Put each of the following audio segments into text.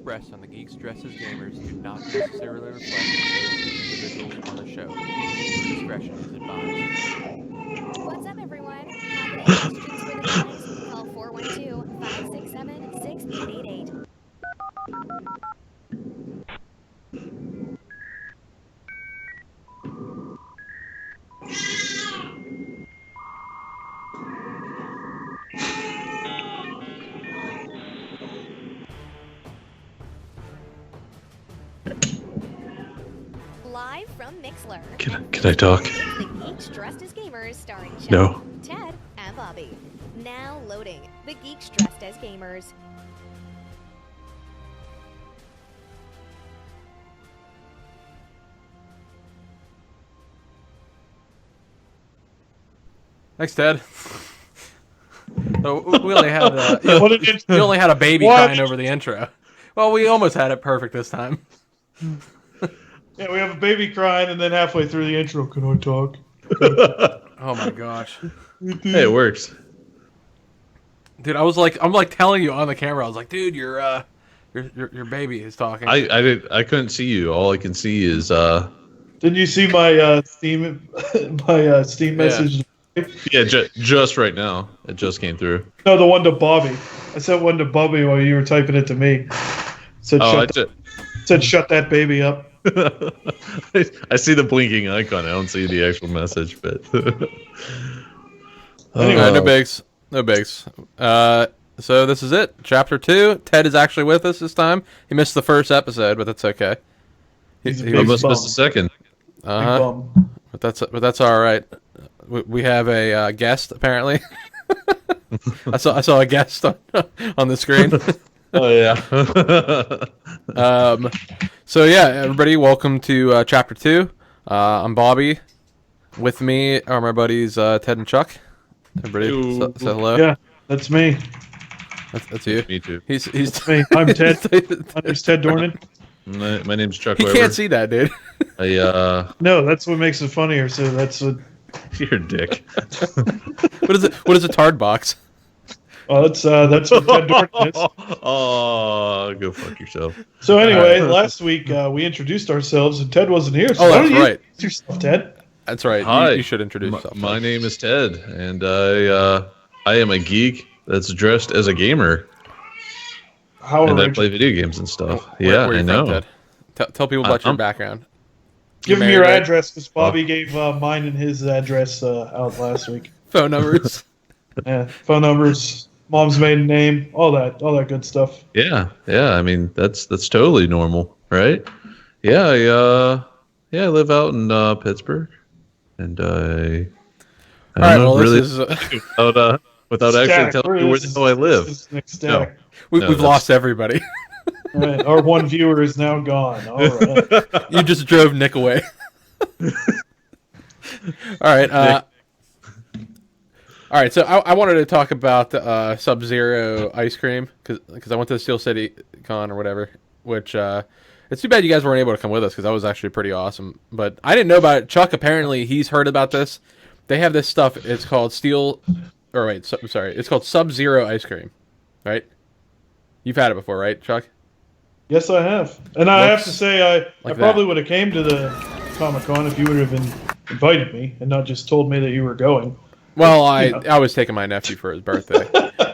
expressed on the Geeks Dressed as Gamers do not necessarily reflect those of the individuals on the show. Viewer discretion is advised. What's up, everyone? Have any questions for the guys? Call 412-567-6888. Live from Mixler. Can I talk? It's the Geeks Dressed as Gamers starring Chuck, No. Ted, and Bobby. Now loading the Geeks Dressed as Gamers. Thanks, Ted. So we only had What an intro. you only had a baby What? crying over the intro. Well, we almost had it perfect this time. Yeah, we have a baby crying, and then halfway through the intro, can I talk? Oh my gosh, Hey, it works. dude! I'm like telling you on the camera. I was like, dude, your baby is talking. I couldn't see you. All I can see is Didn't you see my Steam message? just right now. It just came through. No, the one to Bobby. I sent one to Bobby while you were typing it to me. Said shut that baby up. I see the blinking icon. I don't see the actual message, but Anyway. No bigs, no bigs. So this is it, Chapter 2. Ted is actually with us this time. He missed the first episode, but that's okay. He's a He big I must bum. miss a second. Big uh-huh. bum. But that's all right. We have a guest apparently. I saw a guest on the screen. Oh yeah. So yeah, everybody, welcome to Chapter 2. I'm Bobby. With me are my buddies Ted and Chuck. Everybody, say hello. Yeah, that's me. That's you. Me too. He's That's me. I'm Ted. My name's Ted Dornan. My name's Chuck He Weber. can't see that, dude. No, that's what makes it funnier. So that's what. You're a dick. What is it? What is a tard box? Oh, that's what Ted Dornan is. Oh, go fuck yourself. So anyway, last week we introduced ourselves, and Ted wasn't here. So Oh, why that's don't you right. introduce yourself, Ted? That's right. Hi. You should introduce yourself. My name is Ted, and I am a geek that's dressed as a gamer, How and I original. play video games and stuff. Where Yeah, are you I from, know. Ted? Tell people about your I'm- background. Give him married, your right? address, because Bobby gave mine and his address out last week. Phone numbers. Yeah, phone numbers, mom's maiden name, all that good stuff. Yeah. I mean, that's totally normal, right? Yeah, I live out in Pittsburgh, and I All right. Well, really this is without actually Static. telling you where the hell I live. This is next static. we've that's- lost everybody. Right, our one viewer is now gone. All right. You just drove Nick away. All right. All right. So I wanted to talk about Sub-Zero ice cream because I went to the Steel City Con or whatever. Which it's too bad you guys weren't able to come with us because that was actually pretty awesome. But I didn't know about it. Chuck apparently he's heard about this. They have this stuff. It's called it's called Sub-Zero ice cream, right? You've had it before, right, Chuck? Yes, I have, and I have Looks to say I like probably that. would have came to the Comic-Con if you would have invited me and not just told me that you were going. Well, I was taking my nephew for his birthday,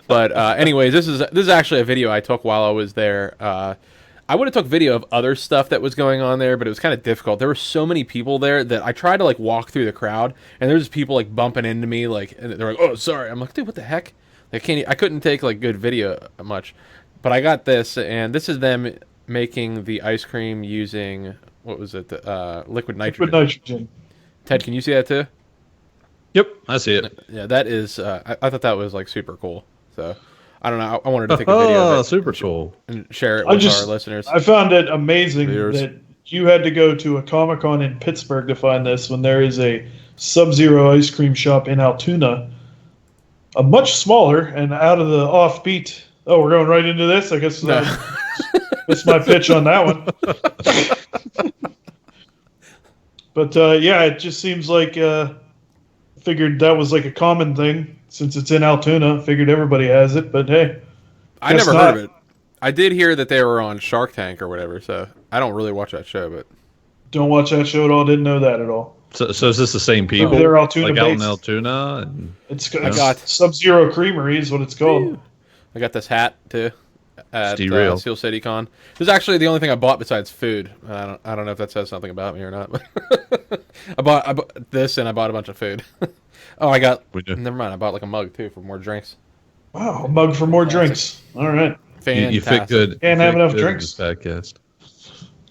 but anyways, this is actually a video I took while I was there. I would have took video of other stuff that was going on there, but it was kind of difficult. There were so many people there that I tried to like walk through the crowd, and there's people like bumping into me, like, and they're like, "Oh, sorry." I'm like, "Dude, what the heck?" I couldn't take like good video much, but I got this, and this is them making the ice cream using what was it? Liquid nitrogen. Liquid nitrogen. Ted, can you see that too? Yep, I see it. Yeah, that is. I thought that was like super cool. So I don't know. I wanted to take a video Oh, of it super cool. and share it I with just- our listeners. I found it amazing Viewers. that you had to go to a Comic-Con in Pittsburgh to find this when there is a Sub-Zero ice cream shop in Altoona, a much smaller and out of the offbeat. Oh, we're going right into this. I guess No. that's my pitch on that one. But yeah, it just seems like figured that was like a common thing since it's in Altoona. Figured everybody has it, but hey, I guess never not. heard of it. I did hear that they were on Shark Tank or whatever, so I don't really watch that show, but Don't watch that show at all. Didn't know that at all. So is this the same people? They're Altoona like out in based. Altoona? And, It's I got- Sub-Zero Creamery is what it's called. I got this hat too at Steel-Rail. Steel City Con. This is actually the only thing I bought besides food. I don't know if that says something about me or not. But I bought this and I bought a bunch of food. Oh, I got. We do. Never mind. I bought like a mug too for more drinks. Wow, a mug for more drinks. All right. Fantastic. you fit good. Can't you have fit enough good in drinks. this podcast.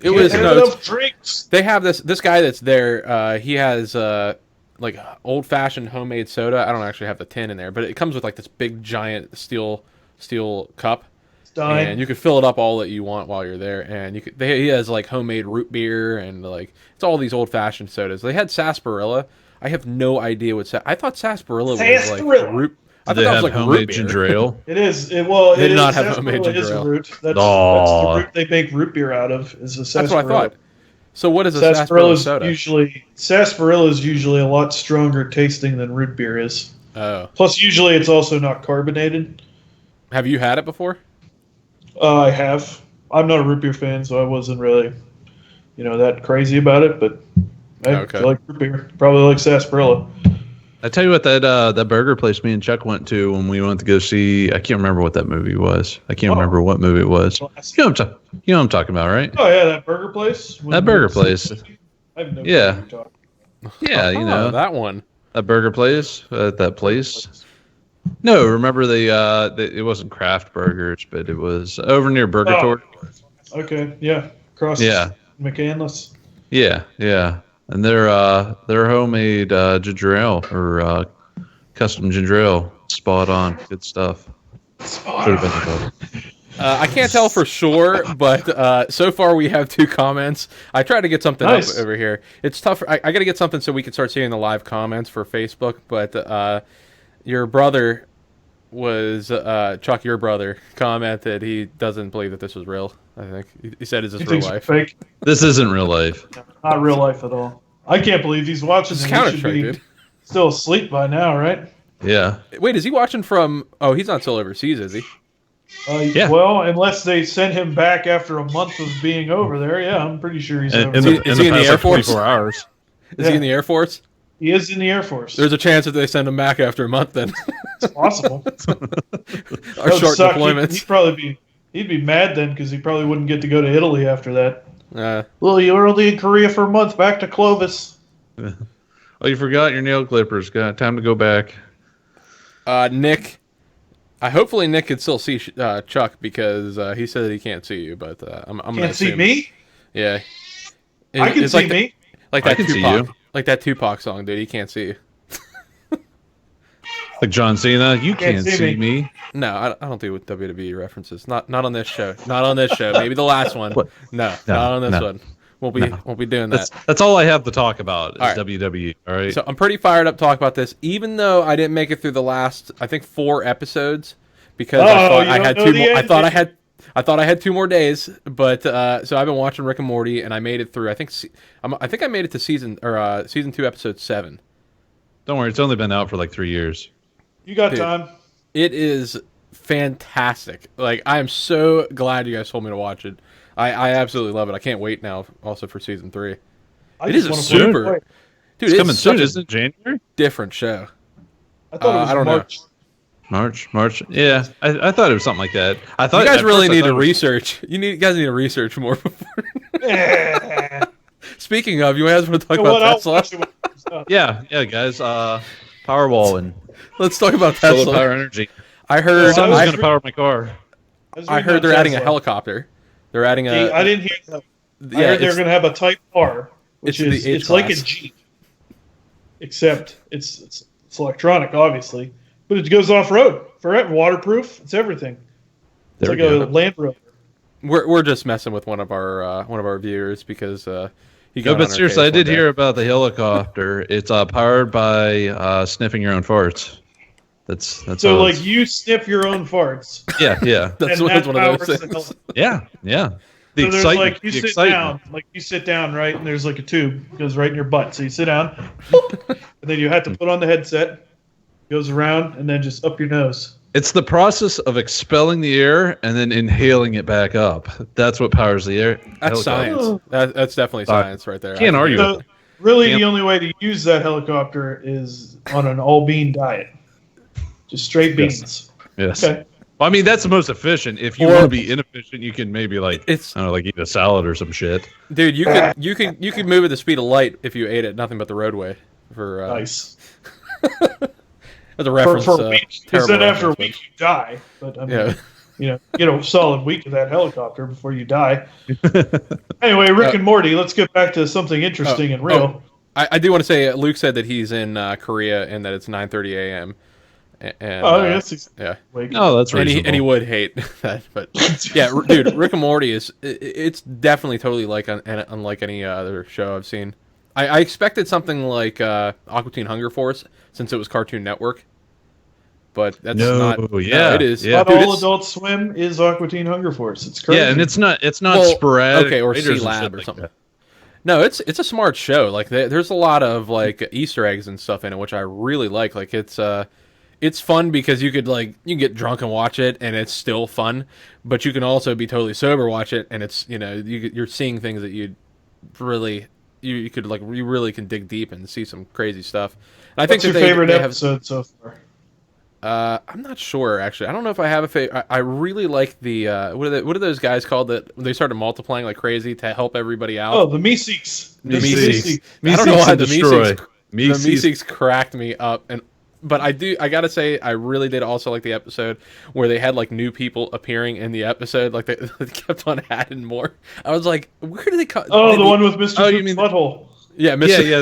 It was Can't no. have it's- enough drinks. They have this guy that's there. He has like old fashioned homemade soda. I don't actually have the tin in there, but it comes with like this big giant steel cup. Stein. And you could fill it up all that you want while you're there. And he has like homemade root beer and like it's all these old fashioned sodas. They had sarsaparilla. I have no idea what I thought sarsaparilla was like Sarsaparilla. root. I Do thought they that was have like homemade root beer. ginger ale? It is. It They did is- not have sarsaparilla homemade ginger is a ale. root. That's Aw. the root they make root beer out of. Is the That's sarsaparilla. what I thought. So what is a Sarsaparilla sarsaparilla is soda? sarsaparilla is usually a lot stronger tasting than root beer is. Oh, Plus, usually it's also not carbonated. have you had it before? I have. I'm not a root beer fan, so I wasn't really, that crazy about it. But I Okay. like root beer. Probably like sarsaparilla. I tell you what, that burger place me and Chuck went to when we went to go see. I can't remember what that movie was. I can't Oh. remember what movie it was. Classic. You know what I'm talking about, right? Oh yeah, that burger place. That burger place. I have no Yeah. clue what you're talking Yeah, you Oh, know that one. that burger place at that place. No, remember it wasn't Kraft Burgers, but it was over near Burgatory. about. Okay, yeah, across Yeah. McCandless. Yeah, and their homemade ginger ale or custom ginger ale, spot on, good stuff. Should have been the book. I can't tell for sure, but so far we have 2 comments. I tried to get something Nice. up over here. It's tough. I got to get something so we can start seeing the live comments for Facebook. But your brother was Chuck. Your brother commented he doesn't believe that this was real. I think he said, "Is this He real thinks life?" we're fake. This isn't real life. Not real life at all. I can't believe he's watching. It's and Counter he should Strike, be dude. still asleep by now, right? Yeah, Wait, is he watching from? Oh, he's not still overseas, is he? Yeah. Well, unless they send him back after a month of being over there, yeah, I'm pretty sure he's over Is there. he in the Air Force? 24 hours. Is he in the Air Force? He is in the Air Force. There's a chance that they send him back after a month. Then It's possible. our That would short suck. deployments. He'd be mad then because he probably wouldn't get to go to Italy after that. Uh, Well, you were only in Korea for a month. Back to Clovis. Oh, you forgot your nail clippers. Got time to go back. Nick, hopefully Nick can still see Chuck because he said that he can't see you, but I'm gonna Can't see assume. me. Yeah, I can It's see like me. like I that can see Tupac, you. like that Tupac song, dude. He can't see you. Like John Cena, you can't see see me. me. No, I don't do WWE references. Not on this show. Not on this show. Maybe the last one. What? No, No, not on this no. one. Won't be doing that. That's all I have to talk about is All right. WWE. All right. So I'm pretty fired up to talk about this, even though I didn't make it through the last, I think, 4 episodes because I Oh, thought you I don't had know 2 the more. I ending. thought I had 2 more days, but so I've been watching Rick and Morty, and I made it through. I think I made it to season 2, episode 7. Don't worry, it's only been out for like 3 years. You got Dude. time. It is fantastic. Like, I am so glad you guys told me to watch it. I absolutely love it. I can't wait now. Also for season 3, I it just is a wanna play super, it. dude. It's coming It's such soon, a isn't it? January, different show. I thought it was I don't know. March. March. Yeah, I thought it was something like that. I thought You guys at really first I need thought to it was- research. You guys need to research more before. Yeah. Speaking of, you guys want to talk You know what? about I'll Tesla? watch it when it comes out. Yeah, guys. Powerwall and Let's talk about solar Tesla. power energy. I heard. Someone's was going to power my car. was I reading heard on they're adding a Tesla. helicopter. They're adding a. I didn't hear that. I yeah, heard they're it's- going to have a Type R, which it's is the it's like a H-Class. Jeep, except it's electronic, obviously, but it goes off road, forever, waterproof. It's everything. It's There like we a go. Land Rover. we're just messing with one of our viewers because he got No, on but our seriously, case I did one day. hear about the helicopter. It's powered by sniffing your own farts. That's So, all like, it's- you sniff your own farts. yeah. That's and what, that it's one of powers those the things. helicopter. Yeah. The So there's excitement. like you the sit excitement. down, right, and there's like a tube goes right in your butt. So you sit down, and then you have to put on the headset, goes around, and then just up your nose. It's the process of expelling the air and then inhaling it back up. That's what powers the air. That's helicopter. science. That's definitely science right there. Can't I argue. So, really, the only way to use that helicopter is on an all-bean diet. Just straight beans. Yes. Okay. Well, I mean, that's the most efficient. If you Or- want to be inefficient, you can maybe I It's don't know, like eat a salad or some shit. dude, you could move at the speed of light if you ate it nothing but the roadway. For Nice. as a reference, For a week. Because terrible then after a reference, week you die. But I mean, yeah. get a solid week of that helicopter before you die. Anyway, Rick and Morty, let's get back to something interesting and real. I do want to say Luke said that he's in Korea and that it's 9:30 a.m. And Yes, he's yeah, awake. Oh, that's and reasonable. he would hate that, but yeah, dude, Rick and Morty it's definitely totally unlike any other show I've seen. I expected something like Aqua Teen Hunger Force since it was Cartoon Network, but that's No, not. yeah, no, it is. yeah. Not Dude, all it's- Adult Swim is Aqua Teen Hunger Force. It's crazy. Yeah, and it's not Well, sporadic. okay, or writers and C-Lab shit or like something. that. No, it's a smart show. Like there's a lot of like Easter eggs and stuff in it, which I really like. Like it's fun because you can get drunk and watch it, and it's still fun. But you can also be totally sober, watch it, and it's you're seeing things that you really you really can dig deep and see some crazy stuff. And I What's think your that favorite they have. episode so far? I'm not sure actually. I don't know if I have a favorite. I really like the what are those guys called that they started multiplying like crazy to help everybody out? Oh, the Meeseeks. The Meeseeks. I don't know Meeseeks why and the destroy. Meeseeks cracked me up, but I gotta say I really did also like the episode where they had like new people appearing in the episode, like they kept on adding more. I was like, where did they come? Oh, the one with Mr. Oh, you Poop's mean- Butthole. Yeah, Yeah, Mr. yeah,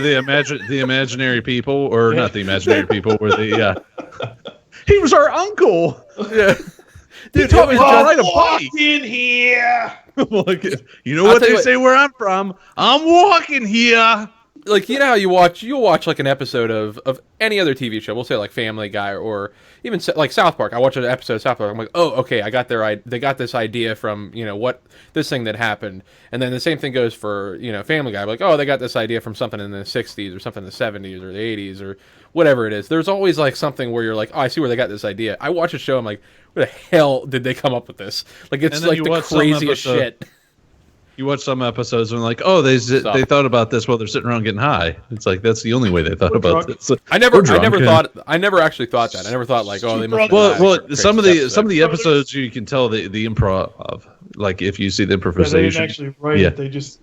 the imaginary people, or Yeah. not the imaginary people, were the He was our uncle. Yeah, Dude, taught me to I'm ride a bike. walking here. Like, you know I'll what tell you they what- say where I'm from? I'm walking here. like how you'll watch like an episode of any other TV show. We'll say like Family Guy or even like South Park. I watch an episode of South Park. I'm like, oh, okay, they got this idea from what this thing that happened, and then the same thing goes for Family Guy. Like, oh, they got this idea from something in the '60s or something in the '70s or the '80s or whatever it is. There's always like something where you're like, oh, I see where they got this idea. I watch a show. I'm like, where the hell did they come up with this? Like, it's And then like you the watch some craziest episode- shit. You watch some episodes and like, oh, they thought about this while they're sitting around getting high. It's like that's the only way they thought We're about drunk. this. I never We're drunk, yeah. actually thought that. I never thought like, oh, they must. Well, some of the episodes you can tell the improv of, like if you see the Yeah, they didn't improvisation. actually write Yeah. it. They just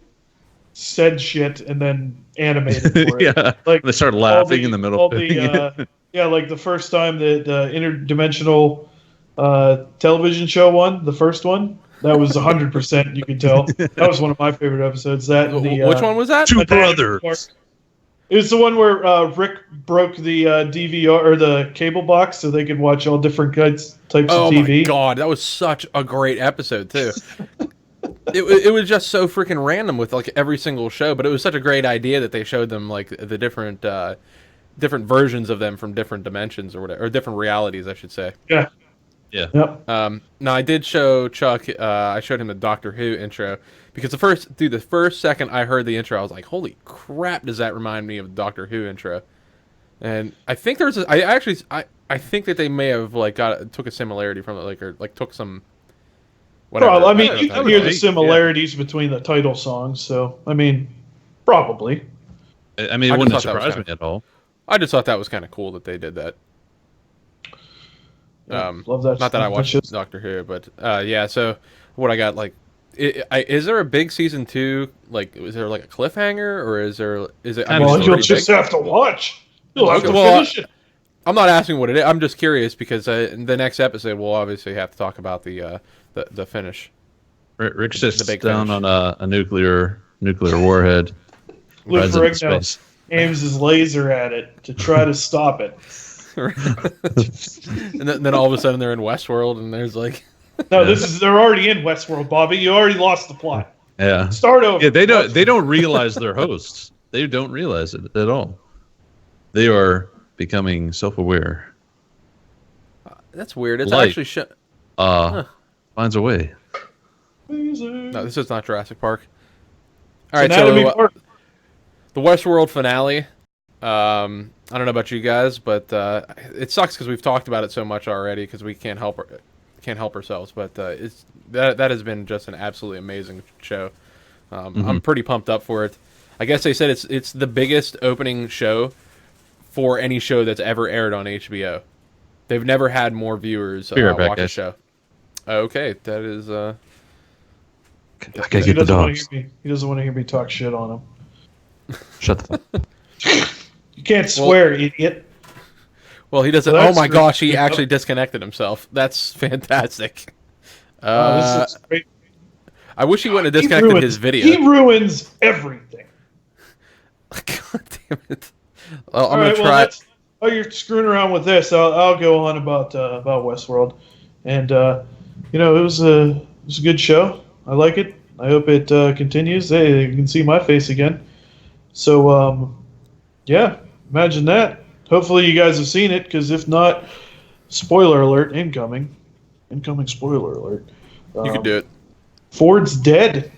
said shit and then animated for it. Yeah, Like they start all laughing in the middle. all the, yeah, like the first time that interdimensional television show won, the first one, that was 100%. You could tell that was one of my favorite episodes. That and the, Which one was that? Two Dynamic brothers. Park. It was the one where Rick broke the DVR or the cable box so they could watch all different types Oh of TV. my god, that was such a great episode too. It was just so freaking random with like every single show, but it was such a great idea that they showed them like the different versions of them from different dimensions or whatever, or different realities, I should say. Yeah. Yeah. Yep. Now I did show Chuck. I showed him the Doctor Who intro because the first second I heard the intro, I was like, "Holy crap!" Does that remind me of the Doctor Who intro? And I think I think that they may have like took a similarity from it, or took some. Whatever. Probably. I mean, don't you know. can hear the similarities between the title songs, so I mean, probably. I mean, it I just wouldn't thought that was surprise kinda- me at all. I just thought that was kind of cool that they did that. Love that. Not that I stuff. watched That's just- Doctor Who, but yeah. So what I got is there a big season 2? Like, is there like a cliffhanger, or is it? I mean, Well, it's you'll pretty just big. have to watch. You'll have Okay, to well, finish it. I'm not asking what it is. I'm just curious because in the next episode we'll obviously have to talk about the finish. Rick sits the big down finish. on a nukluar warhead. Lou rides into Ferrigno space. aims his laser at it to try to stop it. And then all of a sudden they're in Westworld and there's like No, Yeah. they're already in Westworld, Bobby. You already lost the plot. Yeah. Start over. Yeah, they don't realize they're hosts. They don't realize it at all. They are becoming self-aware. that's weird. It's Light. actually Finds a way. no, this is not Jurassic Park. All right, Anatomy so Park. the Westworld finale. I don't know about you guys, but it sucks because we've talked about it so much already because we can't help ourselves. But it's that has been just an absolutely amazing show. I'm pretty pumped up for it. I guess they said it's the biggest opening show for any show that's ever aired on HBO. They've never had more viewers watch a show. Okay, that is. I gotta get the dogs. He doesn't want to hear me talk shit on him. Shut the fuck. You can't swear, idiot. Well, he doesn't. Well, oh my gosh, he you know. actually disconnected himself. That's fantastic. This is great. I wish he wouldn't have disconnected his video. He ruins everything. God damn it! Well, I'm All gonna right, try. while you're screwing around with this, I'll go on about Westworld, and it was a good show. I like it. I hope it continues. Hey, you can see my face again. So yeah, imagine that. Hopefully you guys have seen it, because if not, spoiler alert incoming. Incoming spoiler alert. You can do it. Ford's dead.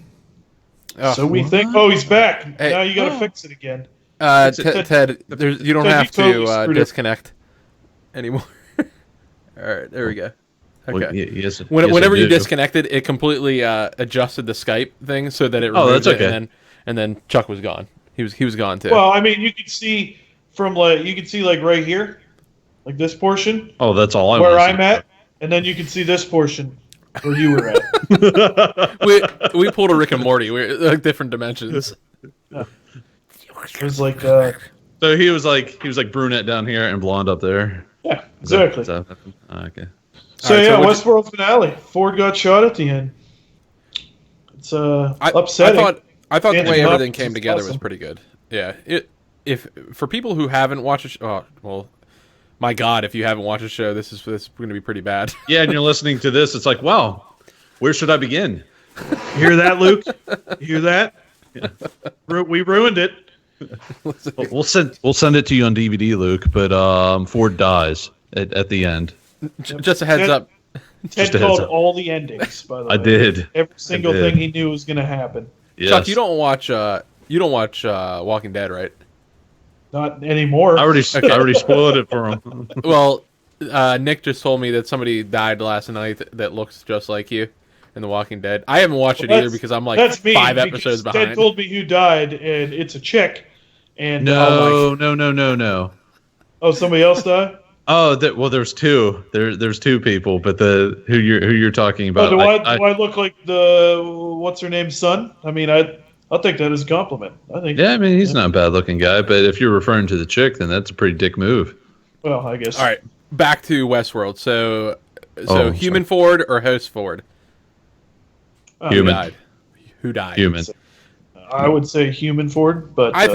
Oh. So we think. Oh, he's back. Hey. Now you got to fix it again. Ted, you don't Ted, have you totally to screwed up. disconnect anymore. All right, there we go. Okay. Well, yes, Whenever I you do. disconnected, it completely adjusted the Skype thing so that it Oh, removed that's it, okay. and then Chuck was gone. He was gone too. Well, I mean, you can see right here, like this portion Oh, that's all I where wanna I'm see. at, and then you can see this portion where you were at. we pulled a Rick and Morty. We're like different dimensions. It was like, So he was like brunette down here and blonde up there. yeah, exactly. Is that- okay. So All right, yeah, so Westworld finale. Ford got shot at the end. It's upsetting. I thought the Andy way Hopkins everything came is together was awesome. pretty good. Yeah. If for people who haven't watched the show, well, my God, if you haven't watched the show, this is going to be pretty bad. Yeah, and you're listening to this. It's like, wow, where should I begin? You hear that, Luke? You hear that? We ruined it. We'll send it to you on DVD, Luke. But Ford dies at the end. Just a heads Ted- up. Ted a heads called up. all the endings. By the way, I did. Every single did. thing he knew was going to happen. Yes. Chuck, you don't watch Walking Dead, right? Not anymore. I already spoiled it for him. Well, Nick just told me that somebody died last night that looks just like you in The Walking Dead. I haven't watched it either because I'm like that's me, 5 because episodes Ted behind. told me who died, and it's a chick. And No. oh, somebody else died. Oh, well, there's two. There's two people, but who you're talking about. Do I look like the what's her name's son? I mean, I'll take that as a compliment. I think. Yeah, I mean, he's not a bad looking guy, but if you're referring to the chick, then that's a pretty dick move. Well, I guess. All right, back to Westworld. So Oh, human Ford or host Ford? Oh, Human. Who died? Human. I would say human Ford, but I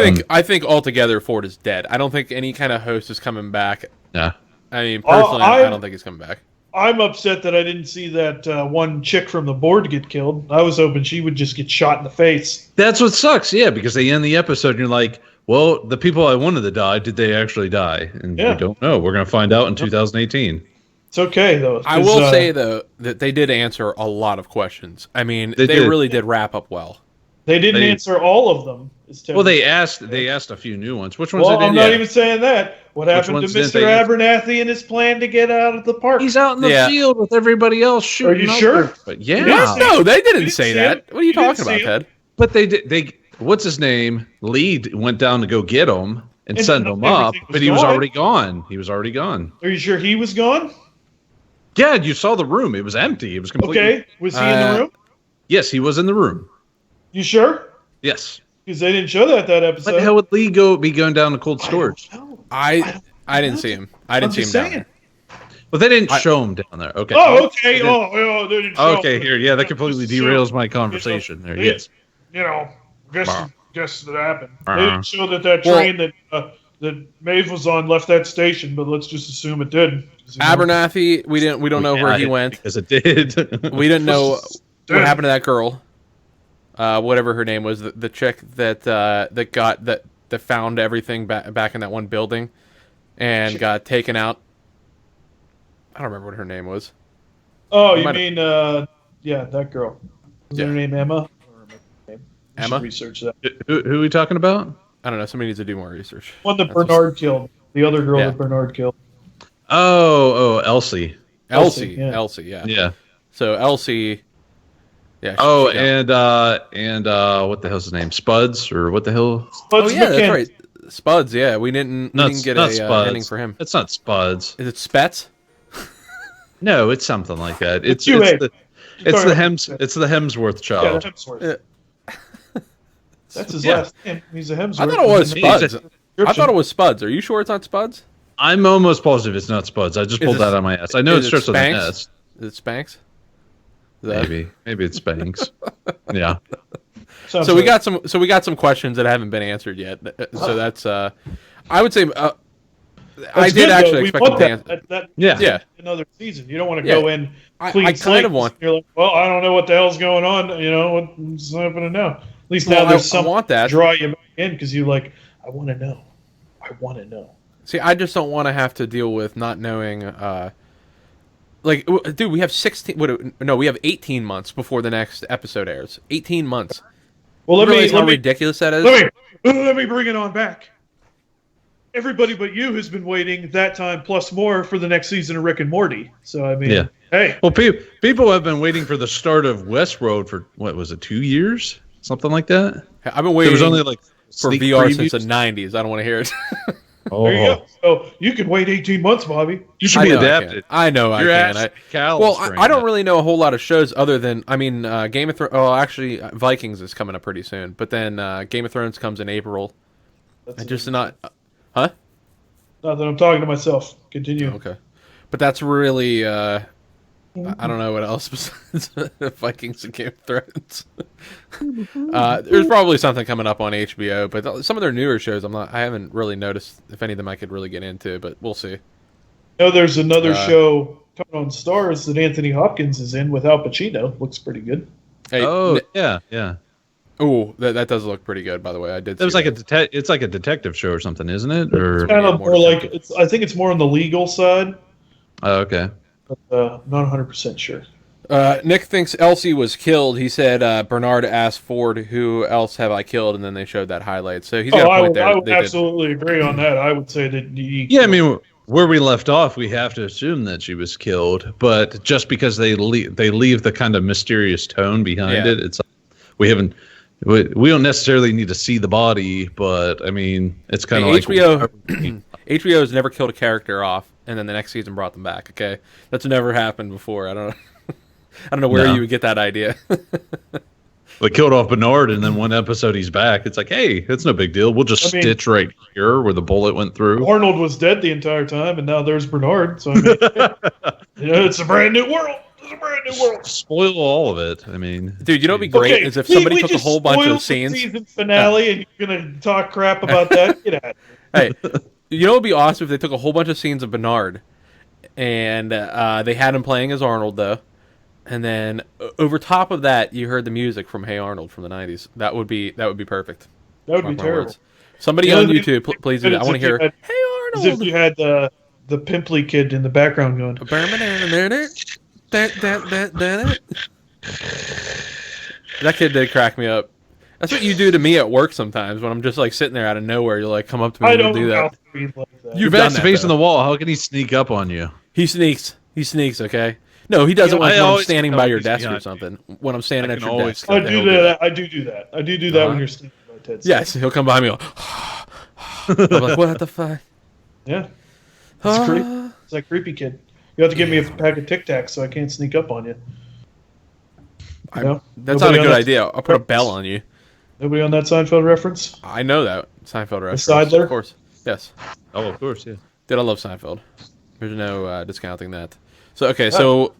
think altogether Ford is dead. I don't think any kind of host is coming back. Yeah. I mean, personally, I I- don't think he's coming back. I'm upset that I didn't see that one chick from the board get killed. I was hoping she would just get shot in the face. That's what sucks. Yeah, because they end the episode and you're like, well, the people I wanted to die, did they actually die? And Yeah. we don't know. We're going to find out in 2018. It's okay though. I 'cause, will say though that they did answer a lot of questions. I mean, They they did. really did wrap up well. they didn't they- answer all of them. is Well, they technically- asked a few new ones. Which ones Well, they I'm did? not even saying that. What happened to ones didn't Mr. they answer? Abernathy and his plan to get out of the park? He's out in the Yeah. field with everybody else shooting. Are you other- sure? But yeah. Yes. No, they didn't didn't say see that. him. What are you You didn't talking about, see him. Ted? But they what's his name? Lead went down to go get him and And send him up, everything was but he was gone. already gone. He was already gone. Are you sure he was gone? Yeah, you saw the room. It was empty. It was completely. Okay. Was he in the room? Yes, he was in the room. You sure? Yes. Because they didn't show that episode. What the hell would Lee be going down to cold storage? No. I didn't see him. I didn't see him just down saying. there. Well, they didn't show him down there. Okay. Oh, okay. Oh, they didn't show Okay, up. here. Yeah, that completely So, derails my conversation there. they- Yes. You know, guess that happened. They Uh-huh. didn't show that Well- train that Maeve was on left that station, but let's just assume it did. 'Cause, you know, Abernathy, we don't know where he went. Because it did. We didn't know Dude. what happened to that girl. Whatever her name was, the chick that found everything back in that one building and got taken out. I don't remember what her name was. Oh, you might mean yeah, that girl. Was Yeah. her name Emma? Emma? Research that. who are we talking about? I don't know. Somebody needs to do more research. One that That's Bernard killed. The other girl Yeah. that Bernard killed. Elsie. Elsie, yeah. Elsie, yeah. Yeah. So Elsie, yeah. Oh, she- and what the hell's his name? Spuds or what the hell? oh yeah, that's right. Spuds, yeah. We didn't get not a ending for him. It's not Spuds. Is it Spets? No, it's something like that. It's Two it's A. the You're talking about- it's the Hemsworth Yeah, child. Hemsworth. Yeah. That's his Yeah. last name. He's a Hemsworth. I thought it was He's a- Spuds. I thought it was Spuds. Are you sure it's not Spuds? I'm almost positive it's not Spuds. I just Is pulled it- that out of my ass. I know it is it starts with an Spanx? S. Is it Spanx? Is that- Maybe it's Spanx. Yeah. Sounds So we right. got some questions that haven't been answered yet. So that's I would say I That's did good, though. actually We expect want them to that. answer. That Yeah. another season. You don't want to Yeah. go in I clean kind slate. of want. You're like, well, I don't know what the hell's going on. You know what's happening now. At least Well, now there's I something want that. to draw you back in because you like. I want to know. I want to know. See, I just don't want to have to deal with not knowing. Dude, we have 16. No, we have 18 months before the next episode airs. 18 months. Well, You realize how ridiculous that is? let me bring it on back. Everybody but you has been waiting that time plus more for the next season of Rick and Morty. So I mean, Yeah. hey, Well, people have been waiting for the start of Westworld for what was it, 2 years, something like that. I've been There waiting was only like for sneak VR previews. since the 90s. I don't want to hear it. there you go. So you can wait 18 months, Bobby. You should I be know adapted. I know I Your can. ass callous Well, during I don't that. really know a whole lot of shows other than, Game of Thrones. Oh, actually, Vikings is coming up pretty soon. But then Game of Thrones comes in April. That's I just not. Huh? Not that I'm talking to myself. Continue. Okay. But that's really. I don't know what else besides Vikings and Game of Thrones. There's probably something coming up on HBO, but some of their newer shows, I haven't really noticed if any of them I could really get into, but we'll see. No, there's another Uh, show coming on Stars that Anthony Hopkins is in with Al Pacino. Looks pretty good. Hey, Oh yeah. oh, that does look pretty good, by the way. I did. That was see like it's like a detective show or something, isn't it? Or Kind of more more like detective. I think it's more on the legal side, oh, okay. but not 100% sure. Nick thinks Elsie was killed. He said Bernard asked Ford, "Who else have I killed?" And then they showed that highlight. So he's got a point there. I would They did. absolutely agree on that. I would say that Yeah, I mean, where we left off, we have to assume that she was killed. But just because they leave the kind of mysterious tone behind Yeah. it, it's we don't necessarily need to see the body. But I mean, it's kind of Hey, like HBO has never killed a character off, and then the next season brought them back. Okay, that's never happened before. I don't know where No. you would get that idea. they killed off Bernard, and then one episode he's back. It's like, hey, it's no big deal. We'll just I mean- stitch right here where the bullet went through. Arnold was dead the entire time, and now there's Bernard. So I mean, it's a brand new world. It's a brand new world. Spoil all of it. I mean, Dude, you know what'd be great Okay, is if somebody we took a just whole bunch spoiled of the scenes. season finale, and you're gonna talk crap about that? Get out. Hey, you know what'd be awesome if they took a whole bunch of scenes of Bernard, and they had him playing as Arnold though, and then over top of that, you heard the music from Hey Arnold from the '90s. That would be perfect. That would Mark be my terrible. words. Somebody The on other thing YouTube, please do that. I want to hear as Hey As if Arnold. you had the pimply kid in the background going. That kid did crack me up. That's what you do to me at work sometimes when I'm just like sitting there out of nowhere. You'll like come up to me I and don't do know how that. to read like that. You've your back's done that, facing though. the wall. How can he sneak up on you? He sneaks. He sneaks. Okay. No, he doesn't Yeah, when I I'm always standing know by your he's desk or behind something. When I'm standing I at can your always desk. I he'll do that. I do do that. I do do that when you're sleeping. By Ted. Yes, he'll come behind me. I'm like, what the fuck? Yeah. It's creepy. It's that creepy kid. You have to give me a pack of Tic Tacs so I can't sneak up on you. No? That's Nobody not a on good that- idea. I'll put a bell on you. Nobody on that Seinfeld reference? I know that Seinfeld reference. Seidler? Of course. Yes. Oh, of course, yeah. Did I love Seinfeld? There's no discounting that. So okay, so all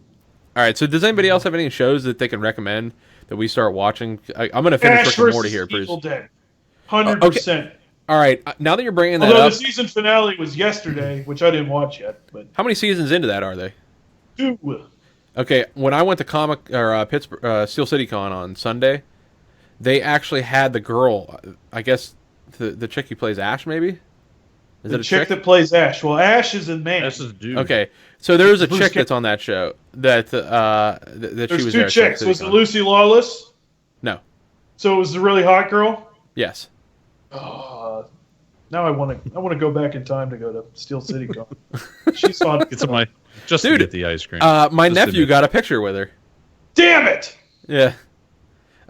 right. So does anybody else have any shows that they can recommend that we start watching? I'm gonna finish Ash Rick and versus Morty here, please. Evil Dead. 100%. All right. Now that you're bringing that Although up, the season finale was yesterday, which I didn't watch yet, but how many seasons into that are they? 2. Okay, when I went to Pittsburgh Steel City Con on Sunday, they actually had the girl. I guess the chick who plays Ash, maybe. Is The it a chick chick? that plays Ash. Well, Ash is a man. That's a dude. Okay, so there's a Bruce chick Ca- that's on that show that that she There's was 2 there at chicks. Steel Was City it Con. Lucy Lawless? No. So it was the really hot girl? Yes. Now I want to go back in time to go to Steel City Con. She saw it. Get some just Dude, to get the ice cream. My Just nephew admit. got a picture with her. Damn it! Yeah.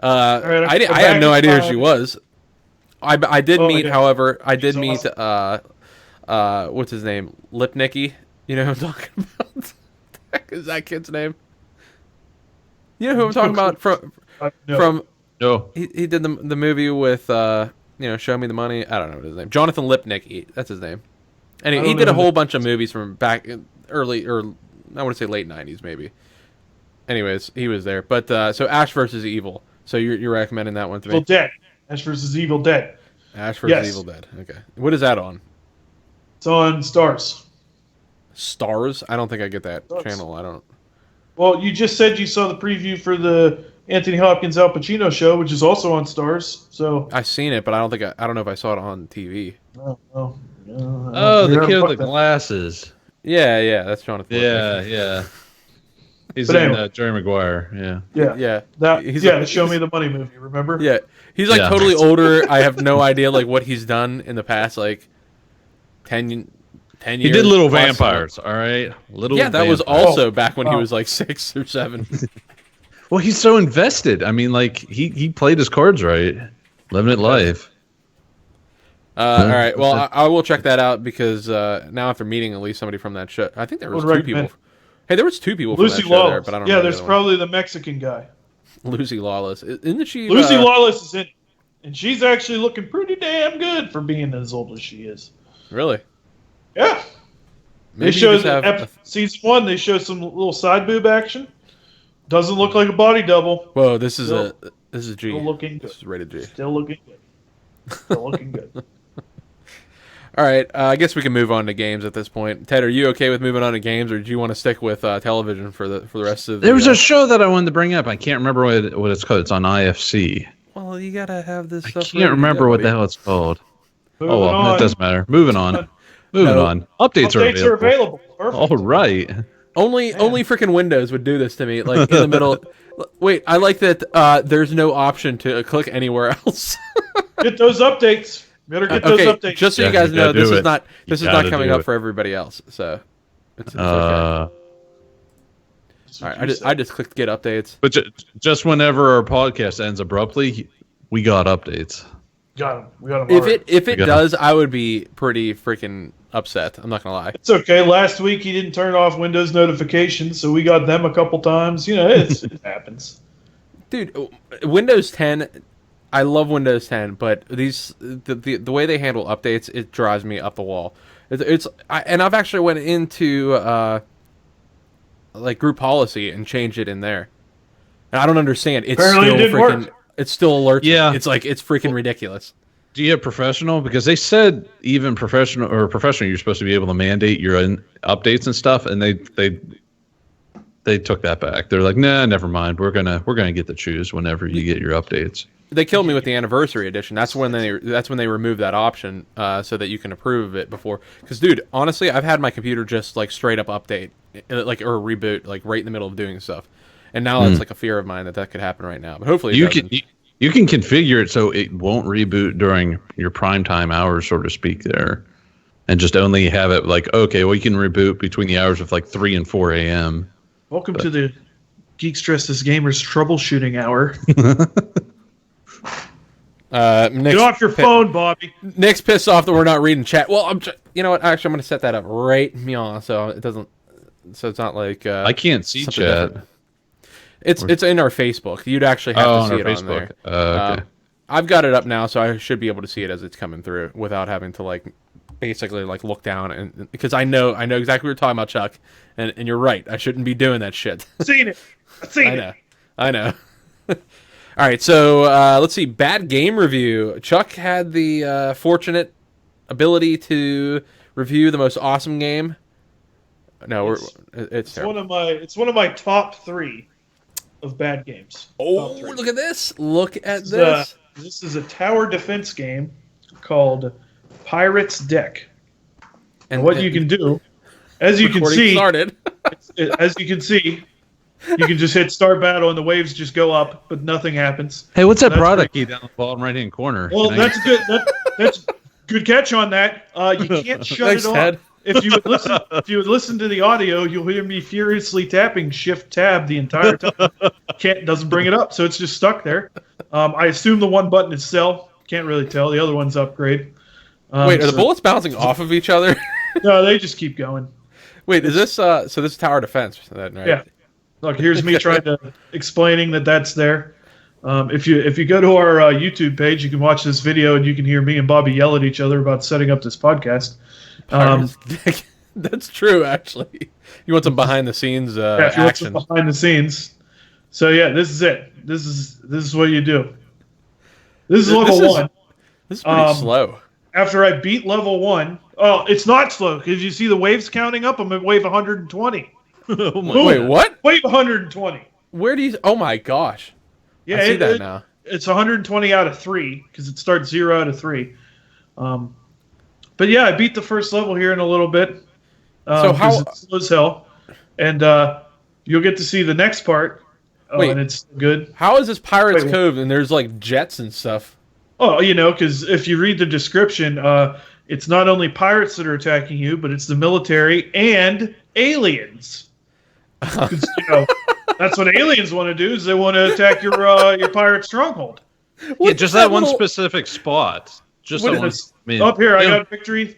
right, I I'm had back no in idea who time. she was. I did Oh, meet, yeah. however, I did She's meet awesome. what's his name? Lipnicki. You know who I'm talking about? What the heck is that kid's name? You know who I'm talking about No. from No. he did the movie with Show Me the Money. I don't know what his name. Jonathan Lipnicki. That's his name. And I he don't did a know whole that. bunch of movies from back in early, or I want to say late 90s maybe. Anyways, he was there. But so Ash versus Evil. So you're recommending that one to Evil me? Dead. Ash vs. Evil Dead. Ash versus Yes. Evil Dead. Okay. What is that on? It's on Stars. Stars? I don't think I get that Stars. channel. I don't. Well, you just said you saw the preview for the Anthony Hopkins Al Pacino show, which is also on Stars. So, I've seen it, but I don't know if I saw it on TV. oh, Oh, the kid with the glasses. Yeah, that's Jonathan. Yeah, Lipnicki. yeah. He's But in anyway. Jerry Maguire. Yeah. Yeah, Yeah. that. He's Yeah, a- the Show Me the Money movie. Remember? Yeah, he's like Yeah. totally older. I have no idea like what he's done in the past like 10 years. He did Little plus. Vampires. All right. Little. Yeah, that was Vampires. also back when he Oh. was like 6 or 7. Well, he's so invested. I mean, like he played his cards right, living it life. All right, well I will check that out because now after meeting at least somebody from that show, I think there was Would 2 recommend. people. Hey, there was 2 people from Lucy that show there, Lawless. but I don't Yeah, know. there's probably the Mexican guy. Lucy Lawless. Isn't she? Lucy Lawless is in, and she's actually looking pretty damn good for being as old as she is. Really? Yeah. Maybe They show you just have season 1. They show some little side boob action. Doesn't look like a body double. Whoa, this is Still- this is G. Still looking good. This is rated G. Still looking good. Still looking good. All right, I guess we can move on to games at this point. Ted, are you okay with moving on to games, or do you want to stick with television for the rest of the? There was a show that I wanted to bring up. I can't remember what it's called. It's on IFC. Well, you gotta have this I stuff. can't remember what the hell it's called. Moving Oh well, on. it doesn't matter. Moving on. Moving No. on. Updates are available. Perfect. All right. Only freaking Windows would do this to me. Like in the middle. Wait, I like that. There's no option to click anywhere else. Get those updates. Better get those okay, updates. just so Yeah, you guys you know, gotta this do is it. not You this is not gotta coming do up it. for everybody else. So it's okay. All right, I just clicked get updates. But just whenever our podcast ends abruptly, we got updates. got him. We got him. If it got does, I would be pretty freaking upset. I'm not gonna lie. It's okay. Last week he didn't turn off Windows notifications, so we got them a couple times. You know, it happens. Dude, Windows 10, I love Windows 10, but the way they handle updates, it drives me up the wall. And I've actually went into like group policy and changed it in there, and I don't understand. It's Apparently it still didn't freaking. work. It's still alerts. Yeah. It's like it's freaking ridiculous. Do you have professional? Because they said even professional, you're supposed to be able to mandate your own updates and stuff, and they took that back. They're like, nah, never mind. We're gonna get to choose whenever you get your updates. They killed me with the anniversary edition. That's when they removed that option so that you can approve it before. Because, dude, honestly, I've had my computer just like straight up update, like or reboot, like right in the middle of doing stuff, and now it's like a fear of mine that could happen right now. But hopefully, it doesn't. You can configure it so it won't reboot during your prime time hours, so to speak, there, and just only have it like, okay, well, you can reboot between the hours of like 3 and 4 a.m. Welcome to the Geeks Dressed as Gamers troubleshooting hour. Nick's Get off your phone, Bobby. Nick's pissed off that we're not reading chat. Well, you know what? Actually, I'm going to set that up right meow, so it doesn't. So it's not like I can't see something chat. different. It's in our Facebook. You'd actually have to on see our it on there. Facebook. Okay. I've got it up now, so I should be able to see it as it's coming through without having to like basically like look down and because I know exactly what you're talking about, Chuck, and you're right. I shouldn't be doing that shit. Seen it. I've seen I it. know. I know. All right, so let's see. Bad game review. Chuck had the fortunate ability to review the most awesome game. No, it's It's terrible. one of my top 3 of bad games. Oh, Top 3. look at this! Look at This is this! This is a tower defense game called Pirate's Deck. And what you can do, as you can recording see, started. as you can see, you can just hit start battle and the waves just go up, but nothing happens. Hey, what's that That's product key down the bottom right hand corner? Well, Can I- that's good. Good catch on that. You can't shut Thanks, it off. Ted. If you would listen to the audio, you'll hear me furiously tapping Shift Tab the entire time. Doesn't bring it up, so it's just stuck there. I assume the one button is sell. Can't really tell. The other one's upgrade. Wait, are the bullets bouncing off of each other? No, they just keep going. Wait, is this so this is tower defense then, right? Yeah. Look, here's me trying to explaining that's there. If you go to our YouTube page, you can watch this video and you can hear me and Bobby yell at each other about setting up this podcast. That's true, actually. You want some behind the scenes Yeah, if you want action? some behind the scenes. So yeah, this is it. This is what you do. This is level 1. This is pretty slow. After I beat level 1, oh, it's not slow because you see the waves counting up. I'm at wave 120. Oh my Wait, what? Wave 120. Where do you? Oh my gosh! Yeah, I see that now. It's 120 out of 3 because it starts 0 out of 3. But yeah, I beat the first level here in a little bit. So how? It's slow as hell, and you'll get to see the next part. Wait. And it's good. How is this Pirates Wait, Cove and there's like jets and stuff? Oh, because if you read the description, it's not only pirates that are attacking you, but it's the military and aliens. 'Cause, that's what aliens want to do. Is they want to attack your pirate stronghold. Yeah, just that one specific spot. Just that one. Up here, I got a victory.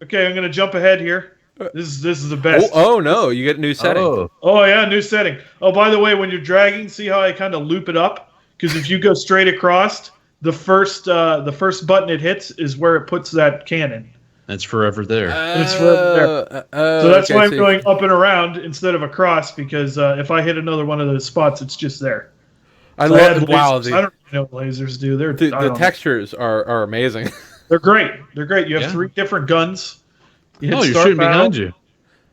Okay, I'm gonna jump ahead here. This is the best. Oh no, you get a new setting. Oh yeah, new setting. Oh, by the way, when you're dragging, see how I kind of loop it up? Because if you go straight across, the first button it hits is where it puts that cannon. It's forever there. It's forever there. So that's why I'm going up and around instead of across, because if I hit another one of those spots, it's just there. I So love. Wow, I don't know what lasers do. the textures are amazing. They're great. They're great. You have 3 different guns. You hit Oh, you're start shooting battle. behind you.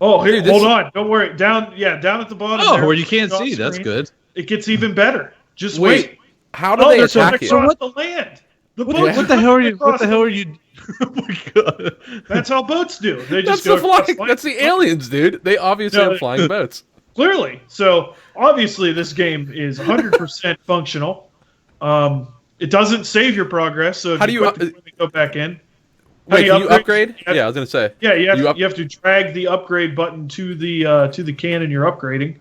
Oh, here, Dude, hold on. Don't worry. Down at the bottom. Oh, there, where you can't off see. That's screen, good. It gets even better. Just Wait, wait. how do they there's attack you? across the land. The boats What the hell are you? across What the hell are you? Oh my god! That's how boats do. They That's just go the flying. across land. That's the aliens, dude. They obviously No, have flying boats. Clearly. So obviously this game is 100% functional. It doesn't save your progress. So if How do you, quit the game and go back in? How Wait, do can you upgrade? Yeah, Yeah, I was gonna say. Yeah, you You have to drag the upgrade button to the cannon you're upgrading.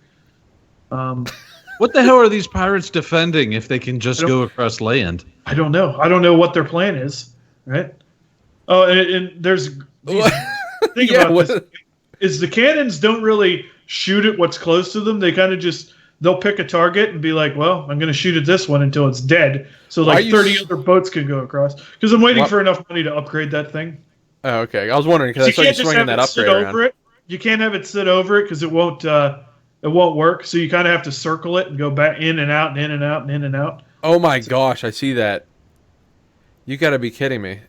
What the hell are these pirates defending if they can just go across land? I don't know. I don't know what their plan is. Right? Oh, and there's these, think Yeah, about this. Is the cannons don't really shoot at what's close to them. They kind of they'll pick a target and be like, well, I'm going to shoot at this one until it's dead. So Why like you 30 other boats can go across. Because I'm waiting for enough money to upgrade that thing. Oh, okay. I was wondering because I You saw you can't just swinging have that it sit upgrade over around. it. You can't have it sit over it because it won't work. So you kind of have to circle it and go back in and out and in and out and in and out. Oh my gosh, I see that. You got to be kidding me.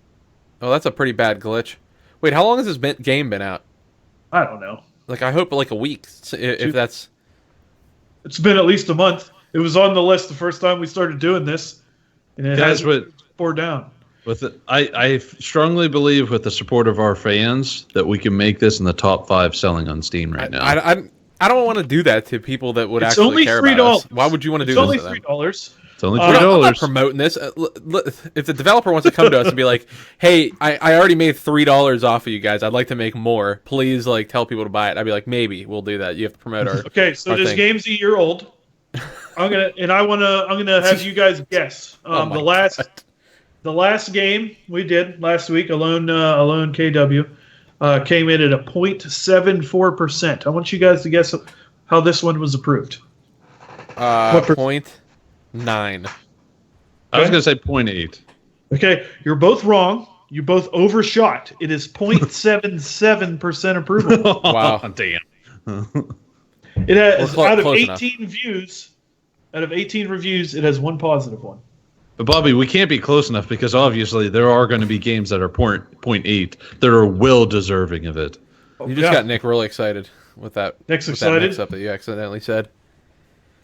Oh, that's a pretty bad glitch. Wait, how long has this game been out? I don't know. Like, I hope like a week, if that's... It's been at least a month. It was on the list the first time we started doing this, and it That's has what. poured down. With it, I strongly believe with the support of our fans that we can make this in the top 5 selling on Steam right now. I don't want to do that to people that would It's actually only care $3. about us. Why would you want to do It's this only to them? $3. It's only I'm not $3. promoting this. If the developer wants to come to us and be like, "Hey, I already made $3 off of you guys. I'd like to make more. Please, like, tell people to buy it." I'd be like, "Maybe we'll do that. You have to promote our." Okay, so our this thing. game's a year old. I'm gonna have you guys guess. Oh my The last game we did last week, Alone KW, came in at a 0.74%. I want you guys to guess how this one was approved. 0.9. I was going to say 0.8. Okay, you're both wrong. You both overshot. It is 0.77% approval. Wow. Damn. It has We're out of close 18 views, out of 18 reviews, it has one positive one. But Bobby, we can't be close enough because obviously there are going to be games that are 0.8 that are well deserving of it. You just got Nick really excited with that. Nick's with that excited? mix-up that you accidentally said.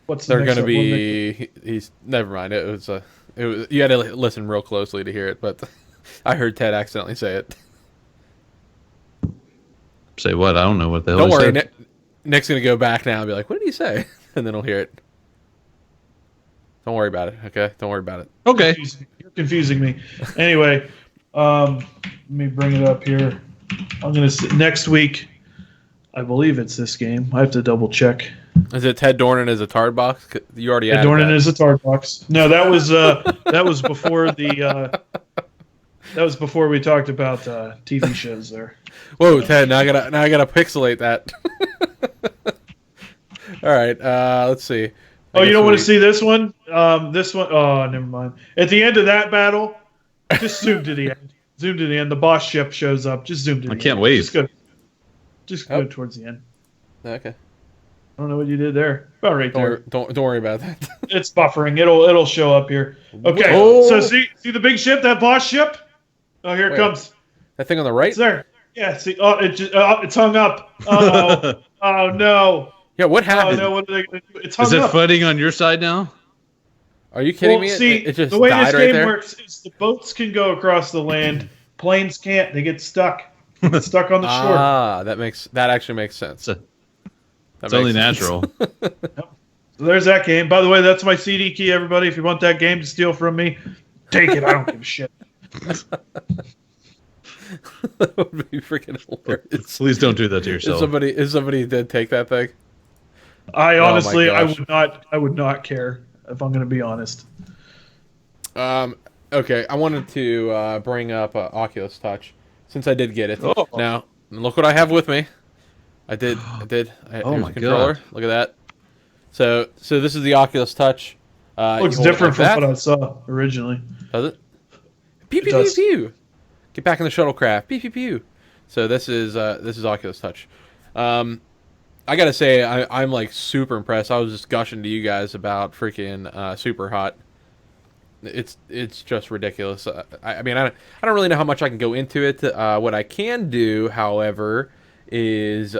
What's the They're next going to one? be. He's never mind. It was you had to listen real closely to hear it, but I heard Ted accidentally say it. Say what? I don't know what the hell Don't he worry, said. Nick's going to go back now and be like, "What did he say?" And then he'll hear it. Don't worry about it, okay? Don't worry about it. Okay. You're confusing me. Anyway, Let me bring it up here. I'm gonna next week. I believe it's this game. I have to double check. Is it Ted Dornan as a Tard Box? You already Ted added Dornan that. is a Tard Box. No, that was before the. That was before we talked about TV shows there. Whoa, Ted! Now I gotta pixelate that. All right, let's see. Oh, you don't want to see this one? This one. Oh, never mind. At the end of that battle, just zoom to the end. Zoom to the end. The boss ship shows up. Just zoom to the end. I can't wait. Just go towards the end. Okay. I don't know what you did there. About right there. Don't worry about that. It's buffering. It'll show up here. Okay. Whoa. So see the big ship, that boss ship? Oh, here it Wait. comes. That thing on the right? It's there. Yeah. See. Oh, it's hung up. Oh. Oh no. Yeah. What Oh happened? no. What are they gonna do? It's hung Is it up. flooding on your side now? Are you kidding Well, me? see, It just the way died this right game there. works is the boats can go across the land, planes can't. They get stuck. They get stuck on the shore. Ah, that actually makes sense. It's, That it's only makes sense. natural. So there's that game. By the way, that's my CD key, everybody. If you want that game to steal from me, take it. I don't give a shit. That would be freaking hilarious. Please don't do that to yourself. If somebody did take that thing. I Oh my honestly, gosh. I would not care if I'm going to be honest. Okay, I wanted to bring up Oculus Touch since I did get it. Oh. Now, look what I have with me. I did. Oh Here's my the controller. God. Look at that. So this is the Oculus Touch. Looks you hold it different like from that. what I saw originally. Does it? Pew pew pew does. pew. Get back in the shuttlecraft. Pew pew pew. So this is Oculus Touch. I gotta say I'm like super impressed. I was just gushing to you guys about freaking Super Hot. It's just ridiculous. I mean I don't really know how much I can go into it. What I can do, however, is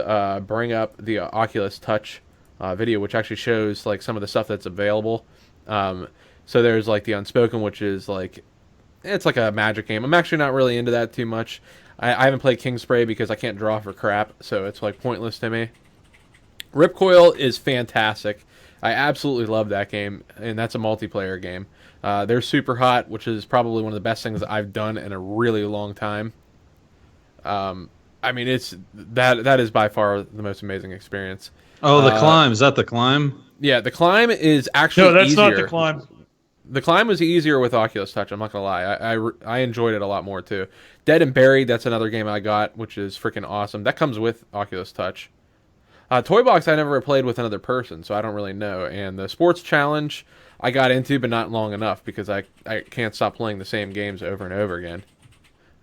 bring up the Oculus Touch video, which actually shows like some of the stuff that's available. So there's like the Unspoken, which is like it's like a magic game. I'm actually not really into that too much. I haven't played King Spray because I can't draw for crap, so it's like pointless to me. Ripcoil is fantastic. I absolutely love that game, and that's a multiplayer game. There's Super Hot, which is probably one of the best things that I've done in a really long time. I mean, it's that is by far the most amazing experience. Oh, the climb. Is that the climb? Yeah, the climb is actually No, that's easier. not the climb. The climb was easier with Oculus Touch. I'm not gonna lie. I enjoyed it a lot more too. Dead and Buried. That's another game I got, which is freaking awesome. That comes with Oculus Touch. Toy Box I never played with another person, so I don't really know. And the Sports Challenge I got into, but not long enough because I can't stop playing the same games over and over again.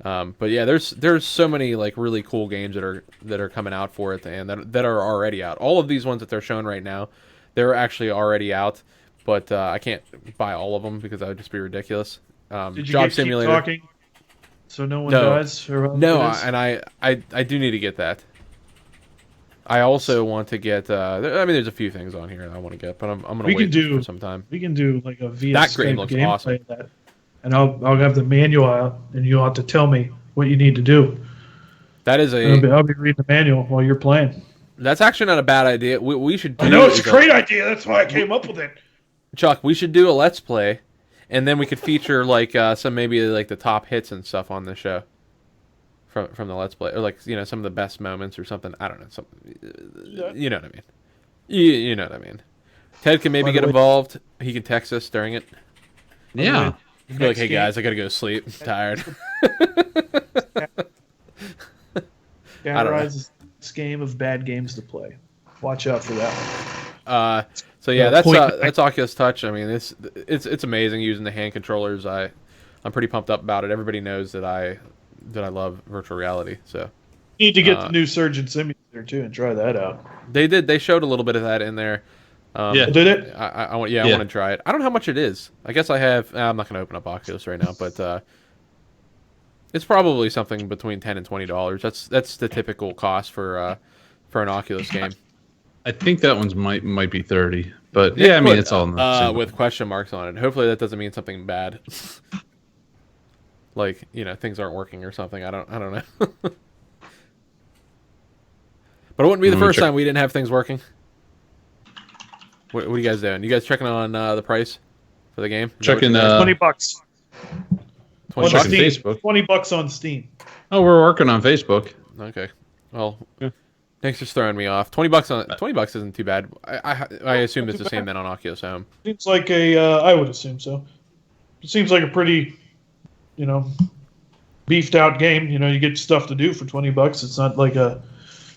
But yeah, there's so many like really cool games that are coming out for it and that are already out. All of these ones that they're showing right now, they're actually already out. But I can't buy all of them because that would just be ridiculous. Did you Job keep Simulator. talking so no one No. dies? Or No, it is? and I do need to get that. I also want to get. I mean, there's a few things on here that I want to get, but I'm gonna We wait can do- for some time. We can do like a via That Skype game looks gameplay awesome. of that, and I'll have the manual out, and you'll have to tell me what you need to do. That is And I'll be reading the manual while you're playing. that's actually not a bad idea. We should. Do I know it's a is great idea. That's why I came up with it. Chuck, we should do a let's play, and then we could feature like some maybe like the top hits and stuff on the show. From the let's play, or like some of the best moments or something. I don't know. You know what I mean. You know what I mean. Ted can maybe By the get way- involved. He can text us during it. Yeah. He can be like, Next "Hey game- guys, I gotta go to sleep. I'm tired." Categorize this game of bad games to play. Watch out for that one. So yeah, Yeah, point- that's Oculus Touch. I mean, it's amazing using the hand controllers. I'm pretty pumped up about it. Everybody knows that I love virtual reality. So You need to get the new Surgeon Simulator too and try that out. they showed a little bit of that in there. Yeah. Did it? I want Yeah. want to try it. I don't know how much it is. I guess I have. I'm not going to open up Oculus right now, but it's probably something between $10 and $20. That's the typical cost for an Oculus game. I think that one's might be 30, but yeah, I mean it's all in the same. with question marks on it. Hopefully that doesn't mean something bad. Like things aren't working or something. I don't know. But it wouldn't be the Let me first check. time we didn't have things working. What are you guys doing? You guys checking on the price for the game? Is that what Checking, you're doing? $20. $20. Checking Steam. Facebook. $20 on Steam. Oh, we're working on Facebook. Okay. Well, Yeah. thanks for throwing me off. $20 isn't too bad. I assume it's the same then on Oculus Home. Seems like I would assume so. It seems like a pretty, beefed out game. You get stuff to do for $20. It's not like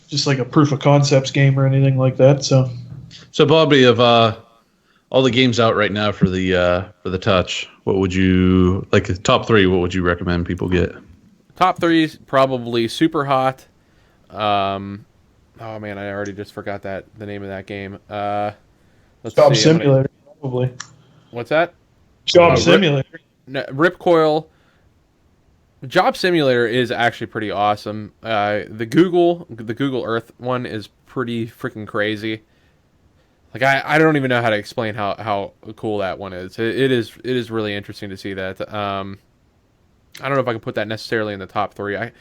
just like a proof of concepts game or anything like that. So Bobby, of all the games out right now for the Touch, what would you like? The top 3, what would you recommend people get? Top 3 is probably Super Hot. Oh man, I already just forgot the name of that game. Let's Job see. Simulator, probably. What's that? Job Simulator. No, Ripcoil. Job Simulator is actually pretty awesome. The Google Earth one is pretty freaking crazy. Like I don't even know how to explain how cool that one is. It is really interesting to see that. I don't know if I can put that necessarily in the top 3. I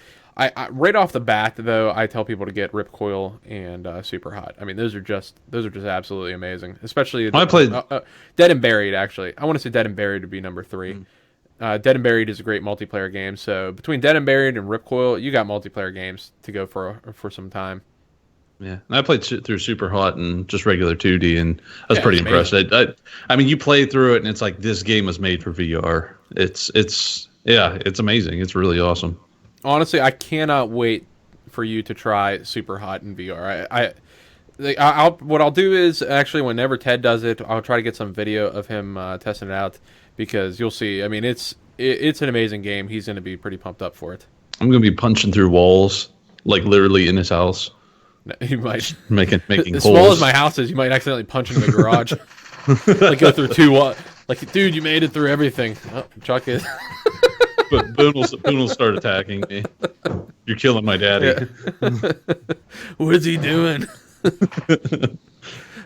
right off the bat though, I tell people to get Ripcoil and Super Hot. I mean, those are just absolutely amazing. Especially I played Dead and Buried. Actually, I want to say Dead and Buried would be number 3. Dead and Buried is a great multiplayer game. So between Dead and Buried and Ripcoil, you got multiplayer games to go for some time. Yeah, and I played through Super Hot and just regular 2D, and I was Yeah, pretty it's impressed. I mean, you play through it, and it's like this game was made for VR. It's amazing. It's really awesome. Honestly, I cannot wait for you to try Super Hot in VR. What I'll do is actually whenever Ted does it, I'll try to get some video of him testing it out because you'll see. I mean, it's an amazing game. He's going to be pretty pumped up for it. I'm gonna be punching through walls, like literally in his house. You might making as holes. small as my house is, you might accidentally punch into the garage. Like go through 2 walls. Like, dude, you made it through everything. Oh, Chuck is. But Boone will start attacking me. You're killing my daddy. Yeah. What is he doing?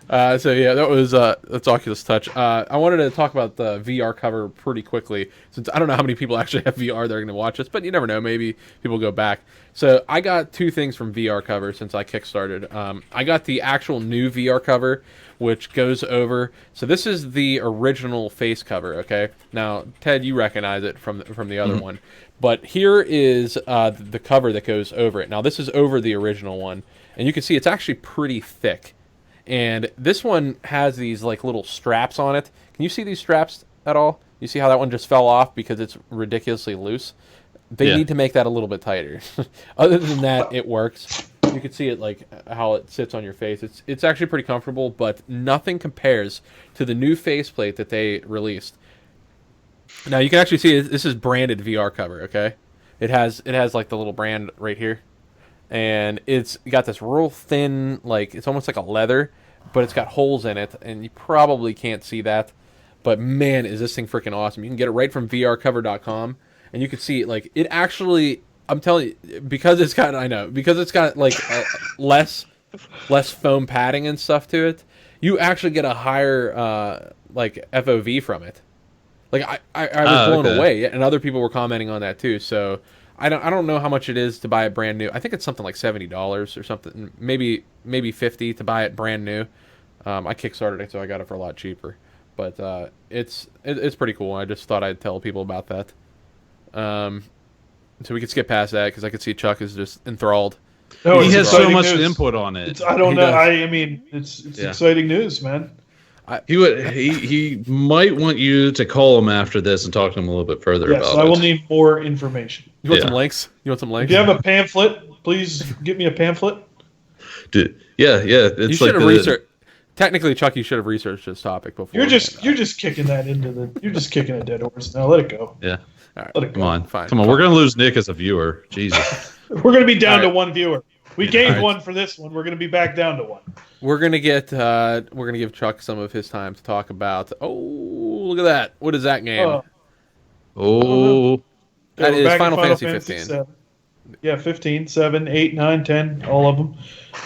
So yeah, that was that's Oculus Touch. I wanted to talk about the VR cover pretty quickly, since I don't know how many people actually have VR that are going to watch this, but you never know. Maybe people go back. So I got 2 things from VR cover since I kickstarted. I got the actual new VR cover, which goes over. So this is the original face cover. Okay, now Ted, you recognize it from the other one, but here is the cover that goes over it. Now this is over the original one, and you can see it's actually pretty thick. And this one has these like little straps on it. Can you see these straps at all? You see how that one just fell off because it's ridiculously loose? They need to make that a little bit tighter. Other than that, it works. You can see it like how it sits on your face. It's actually pretty comfortable, but nothing compares to the new faceplate that they released. Now you can actually see this is branded VR cover, okay? It has like the little brand right here. And it's got this real thin, like, it's almost like a leather, but it's got holes in it, and you probably can't see that. But man, is this thing freaking awesome. You can get it right from vrcover.com, and you can see it, like, it actually, I'm telling you, because it's got like less foam padding and stuff to it, you actually get a higher, like, FOV from it. Like, I was blown away, and other people were commenting on that too, so I don't know how much it is to buy it brand new. I think it's something like $70 or something, maybe $50 to buy it brand new. I kickstarted it, so I got it for a lot cheaper. But it's pretty cool. I just thought I'd tell people about that. So we could skip past that because I could see Chuck is just enthralled. No, He it's has so exciting much news. input on it. I don't He know. does. It's exciting news, man. He might want you to call him after this and talk to him a little bit further Yes, about I will it. need more information. You want Yeah. some links? You want some links? If you have a pamphlet, please get me a pamphlet. Dude, yeah. You It's should like have the, researched. Technically, Chuck, you should have researched this topic before. You're just kicking that into the. You're just kicking a dead horse. Now let it go. Yeah. All right. Let it go. Come on. Fine. Come on. We're gonna lose Nick as a viewer. Jesus. We're going to be down All to right. one viewer. We gained All right. one for this one. We're going to be back down to one. We're gonna give Chuck some of his time to talk about. Oh, look at that! What is that game? Oh, Oh. That we're is back in Final Fantasy 15. 7. Yeah, 15, 7, 8, 9, 10, all of them.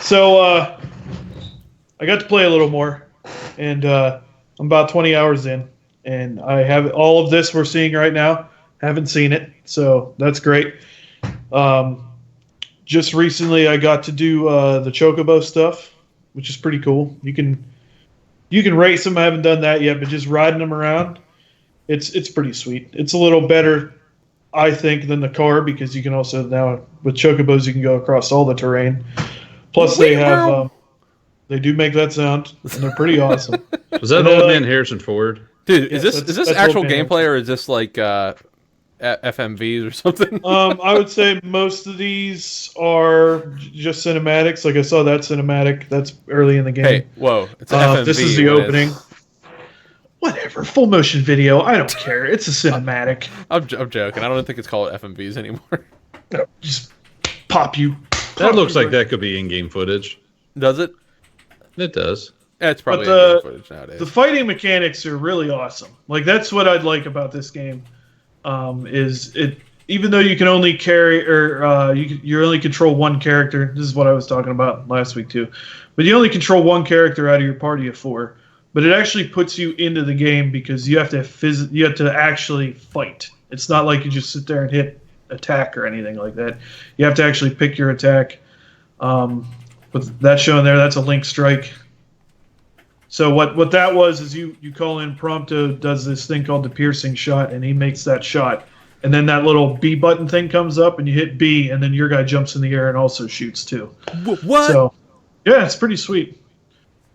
So I got to play a little more, and I'm about 20 hours in, and I have all of this we're seeing right now. Haven't seen it, so that's great. Just recently, I got to do the Chocobo stuff, which is pretty cool. You can race them. I haven't done that yet, but just riding them around, it's pretty sweet. It's a little better I think, than the car, because you can also now with chocobos you can go across all the terrain. Plus they do make that sound and they're pretty awesome. Was that And then, old like- man Harrison Ford? Dude, Yes, is this that's actual what man gameplay or is this like FMVs or something? I would say most of these are just cinematics. Like I saw that cinematic. That's early in the game. Hey, whoa! It's an FMV. This is the when opening. it's- Whatever, full motion video. I don't care. It's a cinematic. I'm joking. I don't think it's called FMVs anymore. Just pop you. That looks like that could be in-game footage. Does it? It does. Yeah, it's probably the- in-game footage nowadays. The fighting mechanics are really awesome. Like that's what I'd like about this game. Is it even though you can only carry or you only control one character. This is what I was talking about last week too. But you only control one character out of your party of 4. But it actually puts you into the game because you have to actually fight. It's not like you just sit there and hit attack or anything like that. You have to actually pick your attack. With that showing there, that's a link strike. So what that was is you call in Prompto does this thing called the piercing shot, and he makes that shot. And then that little B button thing comes up, and you hit B, and then your guy jumps in the air and also shoots too. What? So, yeah, it's pretty sweet.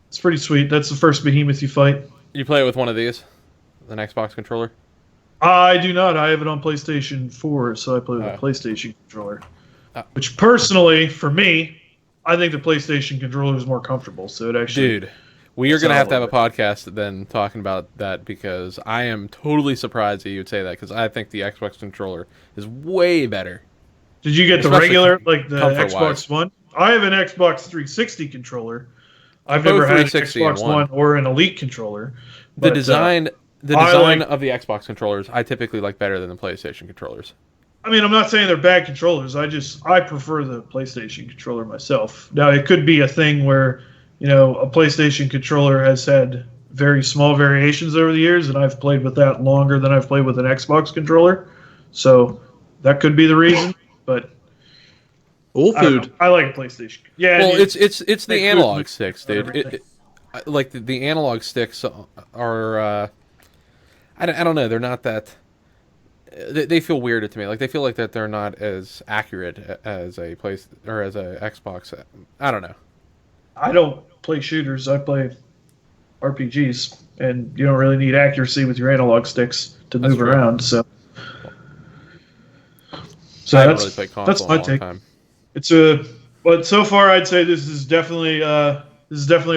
It's pretty sweet. That's the first behemoth you fight. You play it with one of these, an Xbox controller. I do not. I have it on PlayStation 4, so I play with a PlayStation controller. Which personally, for me, I think the PlayStation controller is more comfortable. So it actually, Dude, we are going to So- have a podcast then talking about that because I am totally surprised that you would say that because I think the Xbox controller is way better. Did you get the Especially regular, like the comfort-wise. Xbox One? I have an Xbox 360 controller. I've Both never had an 360 and Xbox One. One or an Elite controller. The But, design I like- of the Xbox controllers I typically like better than the PlayStation controllers. I mean, I'm not saying they're bad controllers. I prefer the PlayStation controller myself. Now, it could be a thing where, a PlayStation controller has had very small variations over the years, and I've played with that longer than I've played with an Xbox controller. So that could be the reason. But Old I don't food. know. I like a PlayStation. Yeah, Well, dude. it's the Like analog food, sticks, dude. whatever. Like the analog sticks are I don't know. They're not that. They feel weird to me. Like they feel like that they're not as accurate as a place or as a Xbox. I don't know. I don't play shooters. I play RPGs, and you don't really need accuracy with your analog sticks to That's move true. around. So I haven't really played console that's in a my long take. time. But so far I'd say this is definitely a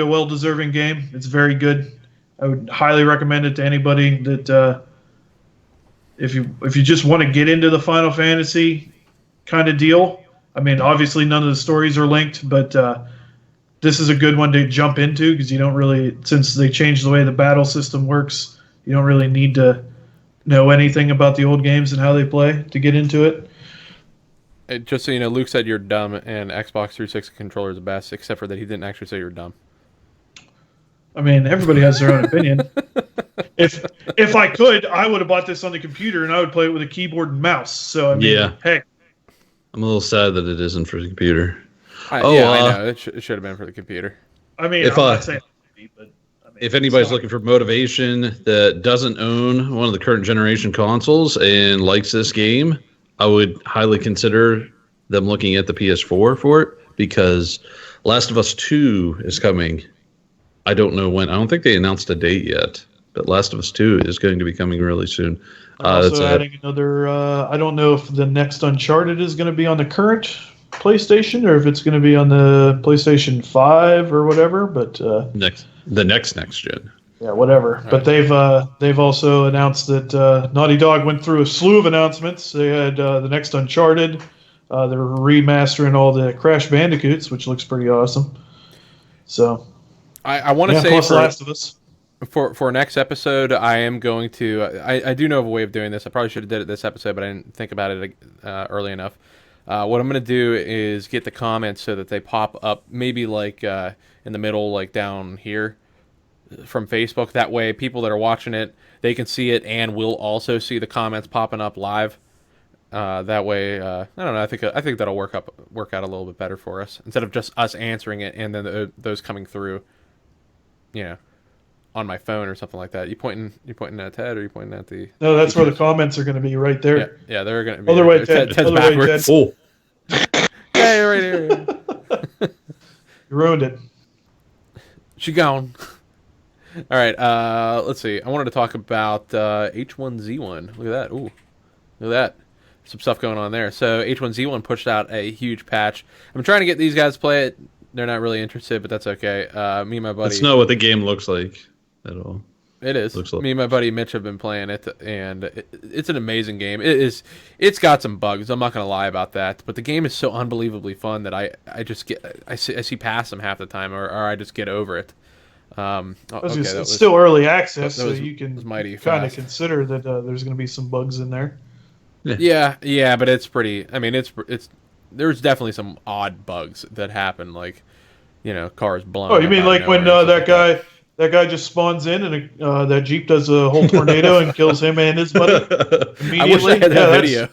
well-deserving game. It's very good. I would highly recommend it to anybody that if you just want to get into the Final Fantasy kind of deal. I mean, obviously none of the stories are linked, but this is a good one to jump into because you don't really, since they changed the way the battle system works, you don't really need to know anything about the old games and how they play to get into it. Just so you know, Luke said you're dumb, and Xbox 360 controller is the best, except for that he didn't actually say you're dumb. I mean, everybody has their own opinion. If I could, I would have bought this on the computer and I would play it with a keyboard and mouse. So I mean, Yeah. hey, I'm a little sad that it isn't for the computer. I Oh, know. It should have been for the computer. I mean, If, I'm not saying it would be, but I mean, If anybody's it's not- looking for motivation that doesn't own one of the current generation consoles and likes this game, I would highly consider them looking at the PS4 for it because Last of Us 2 is coming. I don't know when. I don't think they announced a date yet, but Last of Us 2 is going to be coming really soon. also That's adding another. I don't know if the next Uncharted is going to be on the current PlayStation or if it's going to be on the PlayStation 5 or whatever. But the next gen. yeah, whatever. But they've also announced that Naughty Dog went through a slew of announcements. They had the next Uncharted. They're remastering all the Crash Bandicoots, which looks pretty awesome. So I want to yeah, say plus for, Last of Us. for next episode, I am going to. I do know of a way of doing this. I probably should have did it this episode, but I didn't think about it early enough. What I'm going to do is get the comments so that they pop up, maybe like in the middle, like down here from Facebook. That way, people that are watching it, they can see it and will also see the comments popping up live. That way, I don't know. I think that'll work out a little bit better for us instead of just us answering it and then those coming through, on my phone or something like that. You pointing at Ted, or you pointing at the? No, that's where the comments are going to be, right there. Yeah, they're going to be Other right way, there. Ted. Ted's Other way, backwards. Ted. Oh, Yeah, right here. You ruined it. She gone. All right, let's see. I wanted to talk about H1Z1. Look at that. Ooh, look at that. Some stuff going on there. So H1Z1 pushed out a huge patch. I'm trying to get these guys to play it. They're not really interested, but that's okay. Me and my buddy. that's not what the game looks like at all. It is. Looks like- Me and my buddy Mitch have been playing it, and it's an amazing game. It is. It's got some bugs. I'm not going to lie about that. But the game is so unbelievably fun that I just get I see past them half the time, or I just get over it. It's still early access, that so was- you can was mighty kind of fast. consider that there's going to be some bugs in there. Yeah, but it's pretty. I mean, it's there's definitely some odd bugs that happen, like cars blown. Oh, you up mean out of like when nowhere and stuff like that guy just spawns in and that Jeep does a whole tornado and kills him and his buddy immediately? I wish I had that that's- video.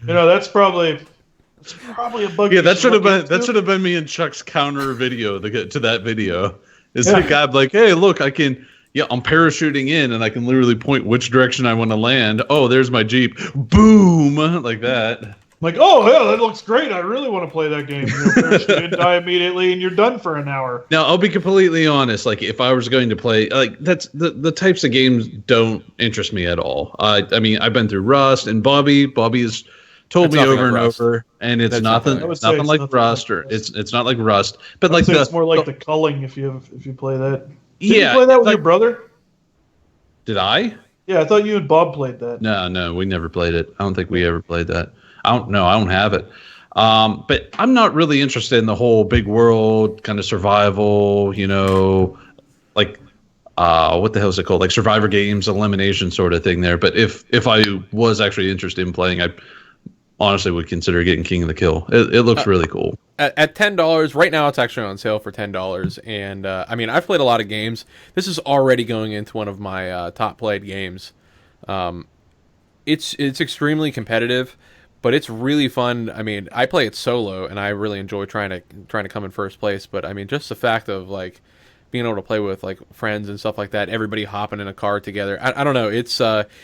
That's probably a bug. Yeah, you that should have look been into. me and Chuck's counter video to that video. Is Yeah. the guy like, hey, look, I'm parachuting in and I can literally point which direction I want to land. Oh, there's my Jeep. Boom, like that. Like, oh yeah, that looks great. I really want to play that game. Parachute in, die immediately, and you're done for an hour. Now, I'll be completely honest. Like, if I was going to play, like, that's the types of games don't interest me at all. I mean, I've been through Rust, and Bobby has told It's me nothing over like and Rust. over, and it's That's nothing. nothing. I would It's say nothing it's like nothing Rust, like or Rust. it's not like Rust. But I'd like say it's more like the culling if you play that. Did yeah, you play that with like- your brother? Did I? Yeah, I thought you and Bob played that. No, we never played it. I don't think we ever played that. I don't have it. But I'm not really interested in the whole big world kind of survival, like what the hell is it called? Like Survivor Games, elimination sort of thing there. But if I was actually interested in playing, I honestly would consider getting King of the Kill. It looks really cool. At $10 right now, it's actually on sale for $10. And I mean, I've played a lot of games. This is already going into one of my top played games. It's extremely competitive, but it's really fun. I mean, I play it solo, and I really enjoy trying to come in first place. But I mean, just the fact of like being able to play with like friends and stuff like that, everybody hopping in a car together. I don't know. It's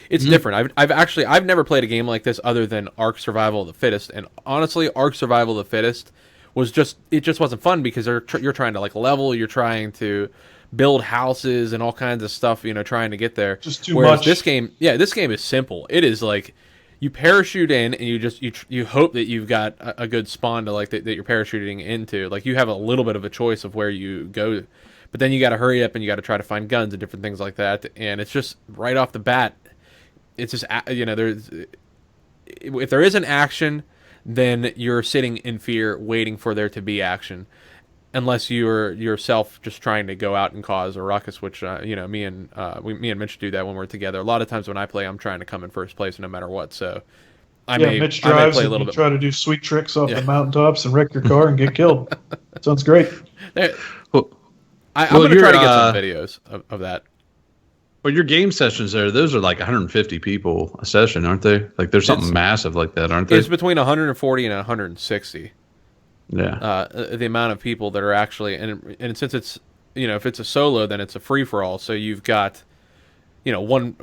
different. I've never played a game like this other than Ark Survival of the Fittest. And honestly, Ark Survival of the Fittest was just wasn't fun because you're trying to like level, you're trying to build houses and all kinds of stuff, trying to get there. Just too Whereas much. this game is simple. It is like you parachute in and you hope that you've got a good spawn to like that you're parachuting into. Like you have a little bit of a choice of where you go, but then you got to hurry up and you got to try to find guns and different things like that. And it's just right off the bat, it's just there's if there is an action, then you're sitting in fear waiting for there to be action, unless you're yourself just trying to go out and cause a ruckus, which me and Mitch do that when we're together. A lot of times when I play, I'm trying to come in first place no matter what. So Mitch I may drives play a and little you bit. try to do sweet tricks off Yeah. the mountaintops and wreck your car and get killed. Sounds great. There- Well, I'm Well, gonna try to you're, get some videos of that. well, your game sessions there, those are like 150 people a session, aren't they? Like there's something It's- massive like that, aren't they? It's between 140 and 160. Yeah. The amount of people that are actually and since it's if it's a solo, then it's a free for all. So you've got one.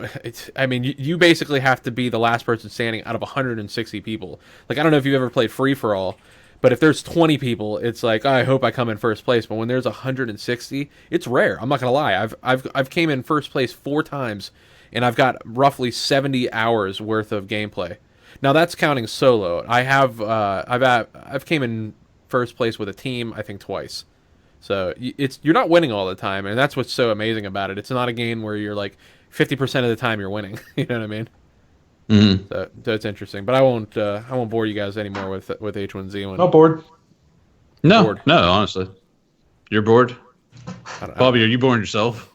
You basically have to be the last person standing out of 160 people. Like I don't know if you've ever played free for all, but if there's 20 people, it's like I hope I come in first place. But when there's 160, it's rare. I'm not gonna lie. I've came in first place 4 times, and I've got roughly 70 hours worth of gameplay. Now that's counting solo. I've came in first place with a team, I think twice. So you're not winning all the time, and that's what's so amazing about it. It's not a game where you're like 50% of the time you're winning. You know what I mean? Mhm. So it's interesting, but I won't bore you guys anymore with H1Z1. Not bored. No, bored. no, honestly. You're bored? I don't- Bobby, are you bored yourself?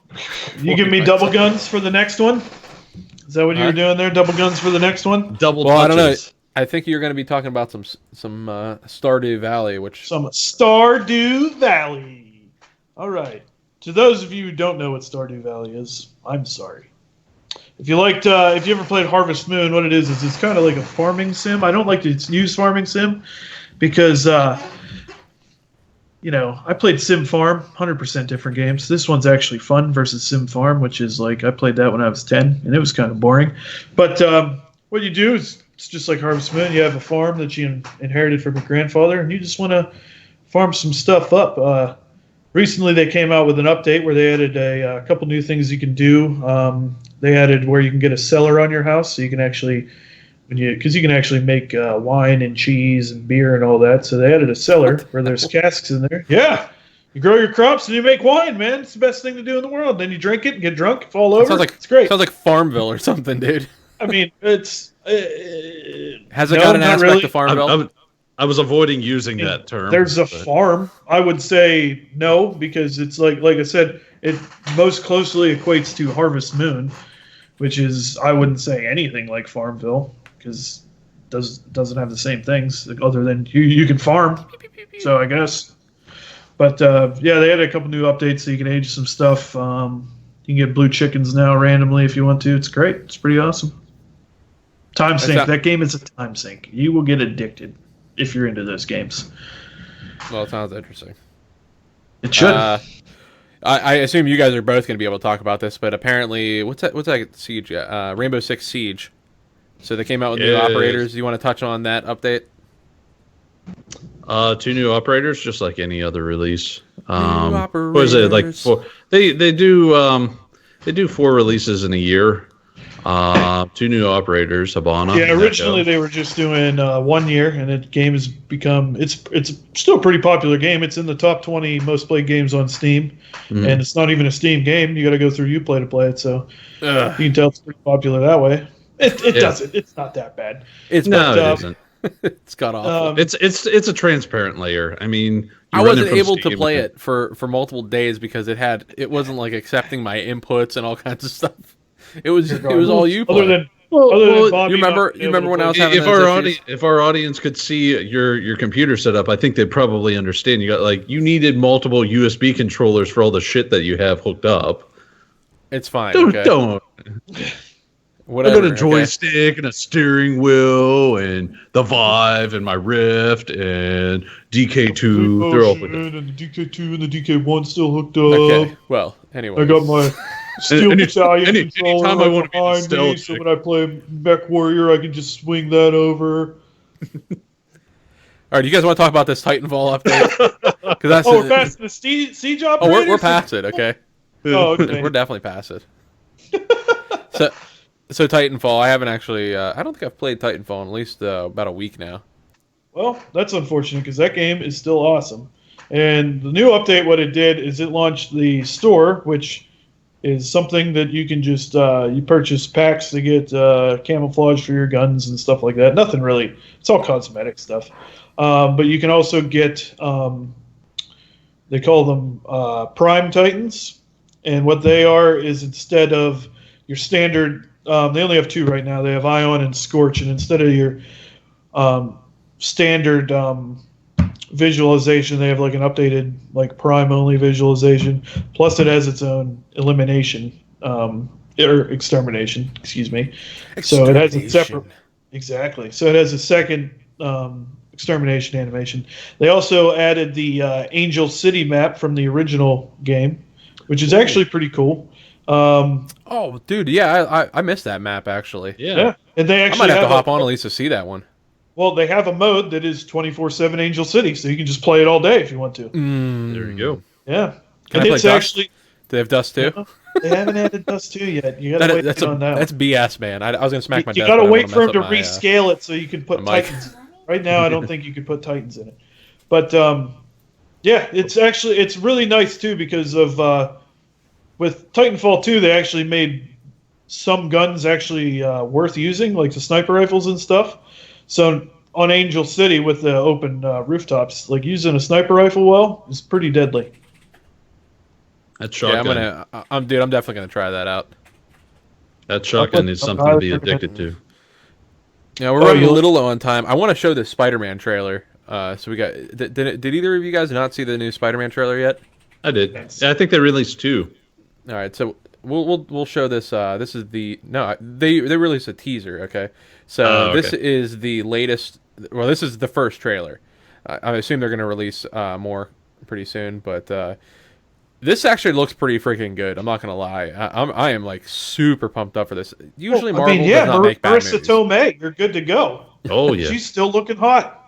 You give me double guns for the next one? Is that what you were doing there? Double guns for the next one? Double Well, I don't know. touches. I think you're going to be talking about some Stardew Valley, which Some Stardew Valley. All right. To those of you who don't know what Stardew Valley is, I'm sorry. If you ever played Harvest Moon, what it is it's kind of like a farming sim. I don't like to use farming sim because, I played Sim Farm, 100% different games. This one's actually fun versus Sim Farm, which is like I played that when I was 10, and it was kind of boring. But what you do is it's just like Harvest Moon. You have a farm that you inherited from your grandfather, and you just want to farm some stuff up. Recently, they came out with an update where they added a couple new things you can do. They added where you can get a cellar on your house, so you can actually because you can actually make wine and cheese and beer and all that. So they added a cellar where there's casks in there. Yeah, you grow your crops and you make wine, man. It's the best thing to do in the world. Then you drink it and get drunk, fall over. It's great. Sounds like Farmville or something, dude. I mean, it's has it got an aspect really. of Farmville? I was avoiding using that term. There's a farm. I would say no, because it's like I said, it most closely equates to Harvest Moon, which is I wouldn't say anything like Farmville because it doesn't have the same things other than you can farm. So I guess, but yeah, they had a couple new updates so you can age some stuff. You can get blue chickens now randomly if you want to. It's great. It's pretty awesome. Time sink. That game is a time sink. You will get addicted if you're into those games. Well, it sounds interesting. It should. I assume you guys are both going to be able to talk about this, but apparently, what's that Siege? Rainbow Six Siege. So they came out with new operators. Do you want to touch on that update? 2 new operators, just like any other release. What is it like? 4? They do 4 releases in a year. 2 new operators, Habana. Yeah, originally they were just doing 1 year, and the game has become it's still a pretty popular game. It's in the top 20 most played games on Steam, and it's not even a Steam game. You got to go through Uplay to play it, so you can tell it's pretty popular that way. It doesn't. It's not that bad. It isn't. It's got off. It's a transparent layer. I mean, I wasn't able to play it for multiple days because it wasn't like accepting my inputs and all kinds of stuff. It was all you. Other than Bobby, you remember when I was having if our audience could see your computer setup, I think they'd probably understand. You needed multiple USB controllers for all the shit that you have hooked up. It's fine. Don't. Whatever, I got a joystick and a steering wheel and the Vive and my Rift and DK2. They're all hooked up. And the DK2 and the DK1 still hooked up. Okay. Well, anyway. I got my Steel Battalion controller anytime I want to be behind me, so when I play Mech Warrior, I can just swing that over. All right, you guys want to talk about this Titanfall update? We're past the siege operators? Oh, we're past it, okay? Oh, okay. We're definitely past it. So Titanfall, I haven't actually... I don't think I've played Titanfall in at least about a week now. Well, that's unfortunate, because that game is still awesome. And the new update, what it did is it launched the store, which is something that you can just... you purchase packs to get camouflage for your guns and stuff like that. Nothing really... It's all cosmetic stuff. But you can also get... they call them Prime Titans. And what they are is instead of your standard... they only have 2 right now. They have Ion and Scorch, and instead of your standard visualization, they have like an updated like Prime only visualization. Plus, it has its own elimination or extermination. Excuse me. So it has a separate. Exactly. So it has a second extermination animation. They also added the Angel City map from the original game, which is actually pretty cool. Oh, dude, yeah, I missed that map actually. Yeah. And they actually I might have to hop on at least to see that one. Well, they have a mode that is 24/7 Angel City, so you can just play it all day if you want to. There you go. Yeah. Can I play Dust? Do they have Dust too? They haven't added Dust 2 yet. You gotta wait on that. That's BS, man. I was gonna smack my. You gotta wait for him to rescale it so you can put Titans. Right now, I don't think you could put Titans in it, but yeah, it's really nice too because of with Titanfall 2, they actually made some guns actually worth using, like the sniper rifles and stuff. So on Angel City with the open rooftops, like using a sniper rifle is pretty deadly. That shotgun. Yeah, I'm definitely gonna try that out. That shotgun is something to be addicted to. Yeah, we're running a little low on time. I want to show this Spider-Man trailer. So we got. Did either of you guys not see the new Spider-Man trailer yet? I did. Yeah, I think they released 2. All right, so we'll show this. This is they released a teaser. Okay, so this is the latest. Well, this is the first trailer. I assume they're going to release more pretty soon. But this actually looks pretty freaking good. I'm not gonna lie. I am like super pumped up for this. Usually Marvel does not make bad Marissa movies. Tomei, you're good to go. Oh yeah. She's still looking hot.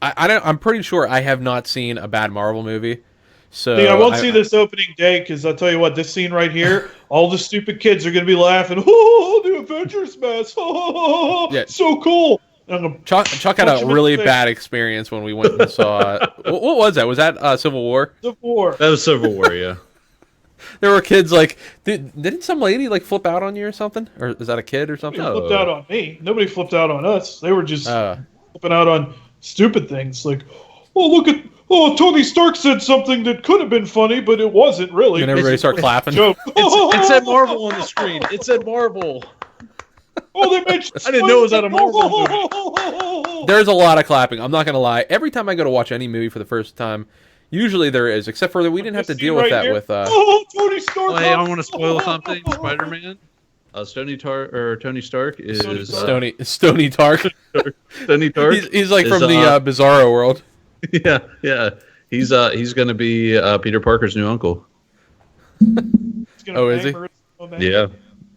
I'm pretty sure I have not seen a bad Marvel movie. So See, I won't see this opening day because I'll tell you what, this scene right here, all the stupid kids are going to be laughing. Oh, the Avengers mess. Oh, Yeah. so cool. And I'm gonna Chuck had punch a him in really the face. bad experience when we went and saw. What was that? Was that Civil War? The war. That was Civil War, yeah. There were kids like, didn't some lady like flip out on you or something? Or is that a kid or something? No. Flipped out on me. Nobody flipped out on us. They were just Uh, flipping out on stupid things like, oh, Tony Stark said something that could have been funny, but it wasn't really. and everybody start clapping. Joke. It said Marvel on the screen. It said Marvel. Oh, they made. I didn't know it was at a Marvel There's a lot of clapping. I'm not gonna lie. Every time I go to watch any movie for the first time, usually there is, except for that we didn't have to This deal scene with right that here. with. Oh, Tony Stark. Oh, hey, I don't want to spoil something. Spider-Man. Tony Stark is Stony Tark. Tony Stark. He's like is, from the Bizarro world. yeah. He's gonna be Peter Parker's new uncle. Oh, is he? Yeah,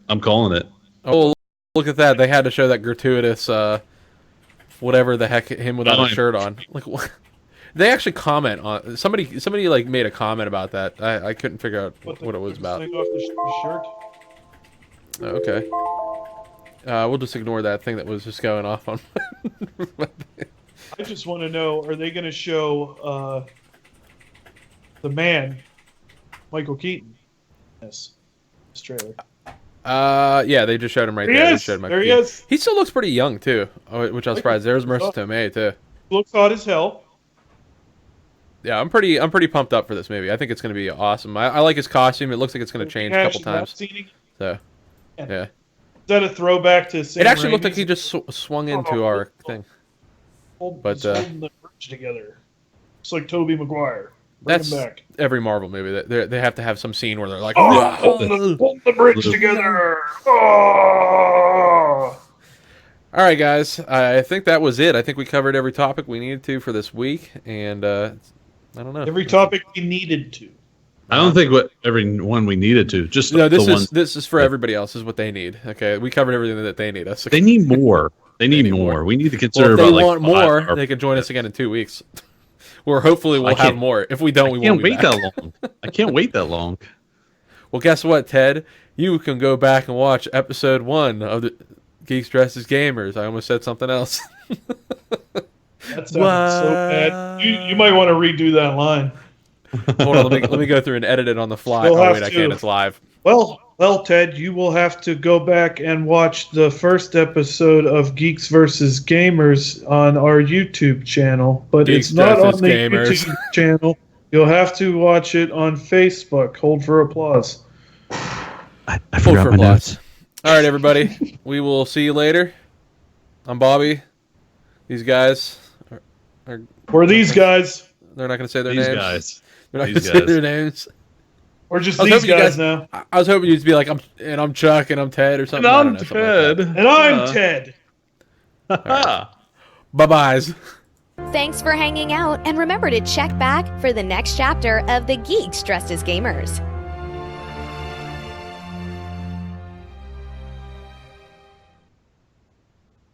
I'm calling it. Oh, look at that! They had to show that gratuitous, whatever the heck, him without a shirt on. Like, what? They actually comment on somebody like made a comment about that. I couldn't figure out what it was about. Take off the shirt. Okay. We'll just ignore that thing that was just going off on. I just want to know: are they going to show the man, Michael Keaton? Yes, this trailer. Yeah, they just showed him right There he there. They is. showed him There he is. He still looks pretty young too, which I was surprised. There's Marissa Tomei too. Looks hot as hell. Yeah, I'm pretty pumped up for this movie. I think it's going to be awesome. I like his costume. It looks like it's going to change a couple times. So, yeah. Is that a throwback to Sam It actually looked like Raimi's? he just swung into our thing. But, He's holding the bridge together. It's like Tobey Maguire. Bring That's him back. every Marvel movie. They have to have some scene where they're like, Hold the bridge together. Oh! all right, guys. I think that was it. I think we covered every topic we needed to for this week, and I don't know. Every topic we needed to. I don't think every one we needed to. Just No, the one. this is for everybody else. This is what they need. Okay, we covered everything that they need. Us. They need more. They need need more. more. We need to Well, consider if they about like want 5 more, or- they can join us again in 2 weeks. Or hopefully we'll have can't- more. If we don't, we I can't won't be wait back. that long. I can't wait that long. Well, guess what, Ted? You can go back and watch episode 1 of the Geeks Dressed as Gamers. I almost said something else. That sounded so bad. You might want to redo that line. Hold on, let me go through and edit it on the fly. You'll Oh have wait, I to. can't. It's live. Well, Ted, you will have to go back and watch the first episode of Geeks versus Gamers on our YouTube channel, but Geeks it's not versus on the Gamers. YouTube channel. You'll have to watch it on Facebook. Hold for applause. I Hold forgot for my applause. notes. All right, everybody. We will see you later. I'm Bobby. These guys Or these guys, they're not going to say their These names. guys. They're not going These to say guys. their names. or just I was these hoping you guys guys- now. I was hoping you'd just be like, I'm Chuck and I'm Ted or something. And I don't I'm know, something like that. Ted. And I'm Ted. Bye-byes. Thanks for hanging out, and remember to check back for the next chapter of the Geeks Dressed as Gamers.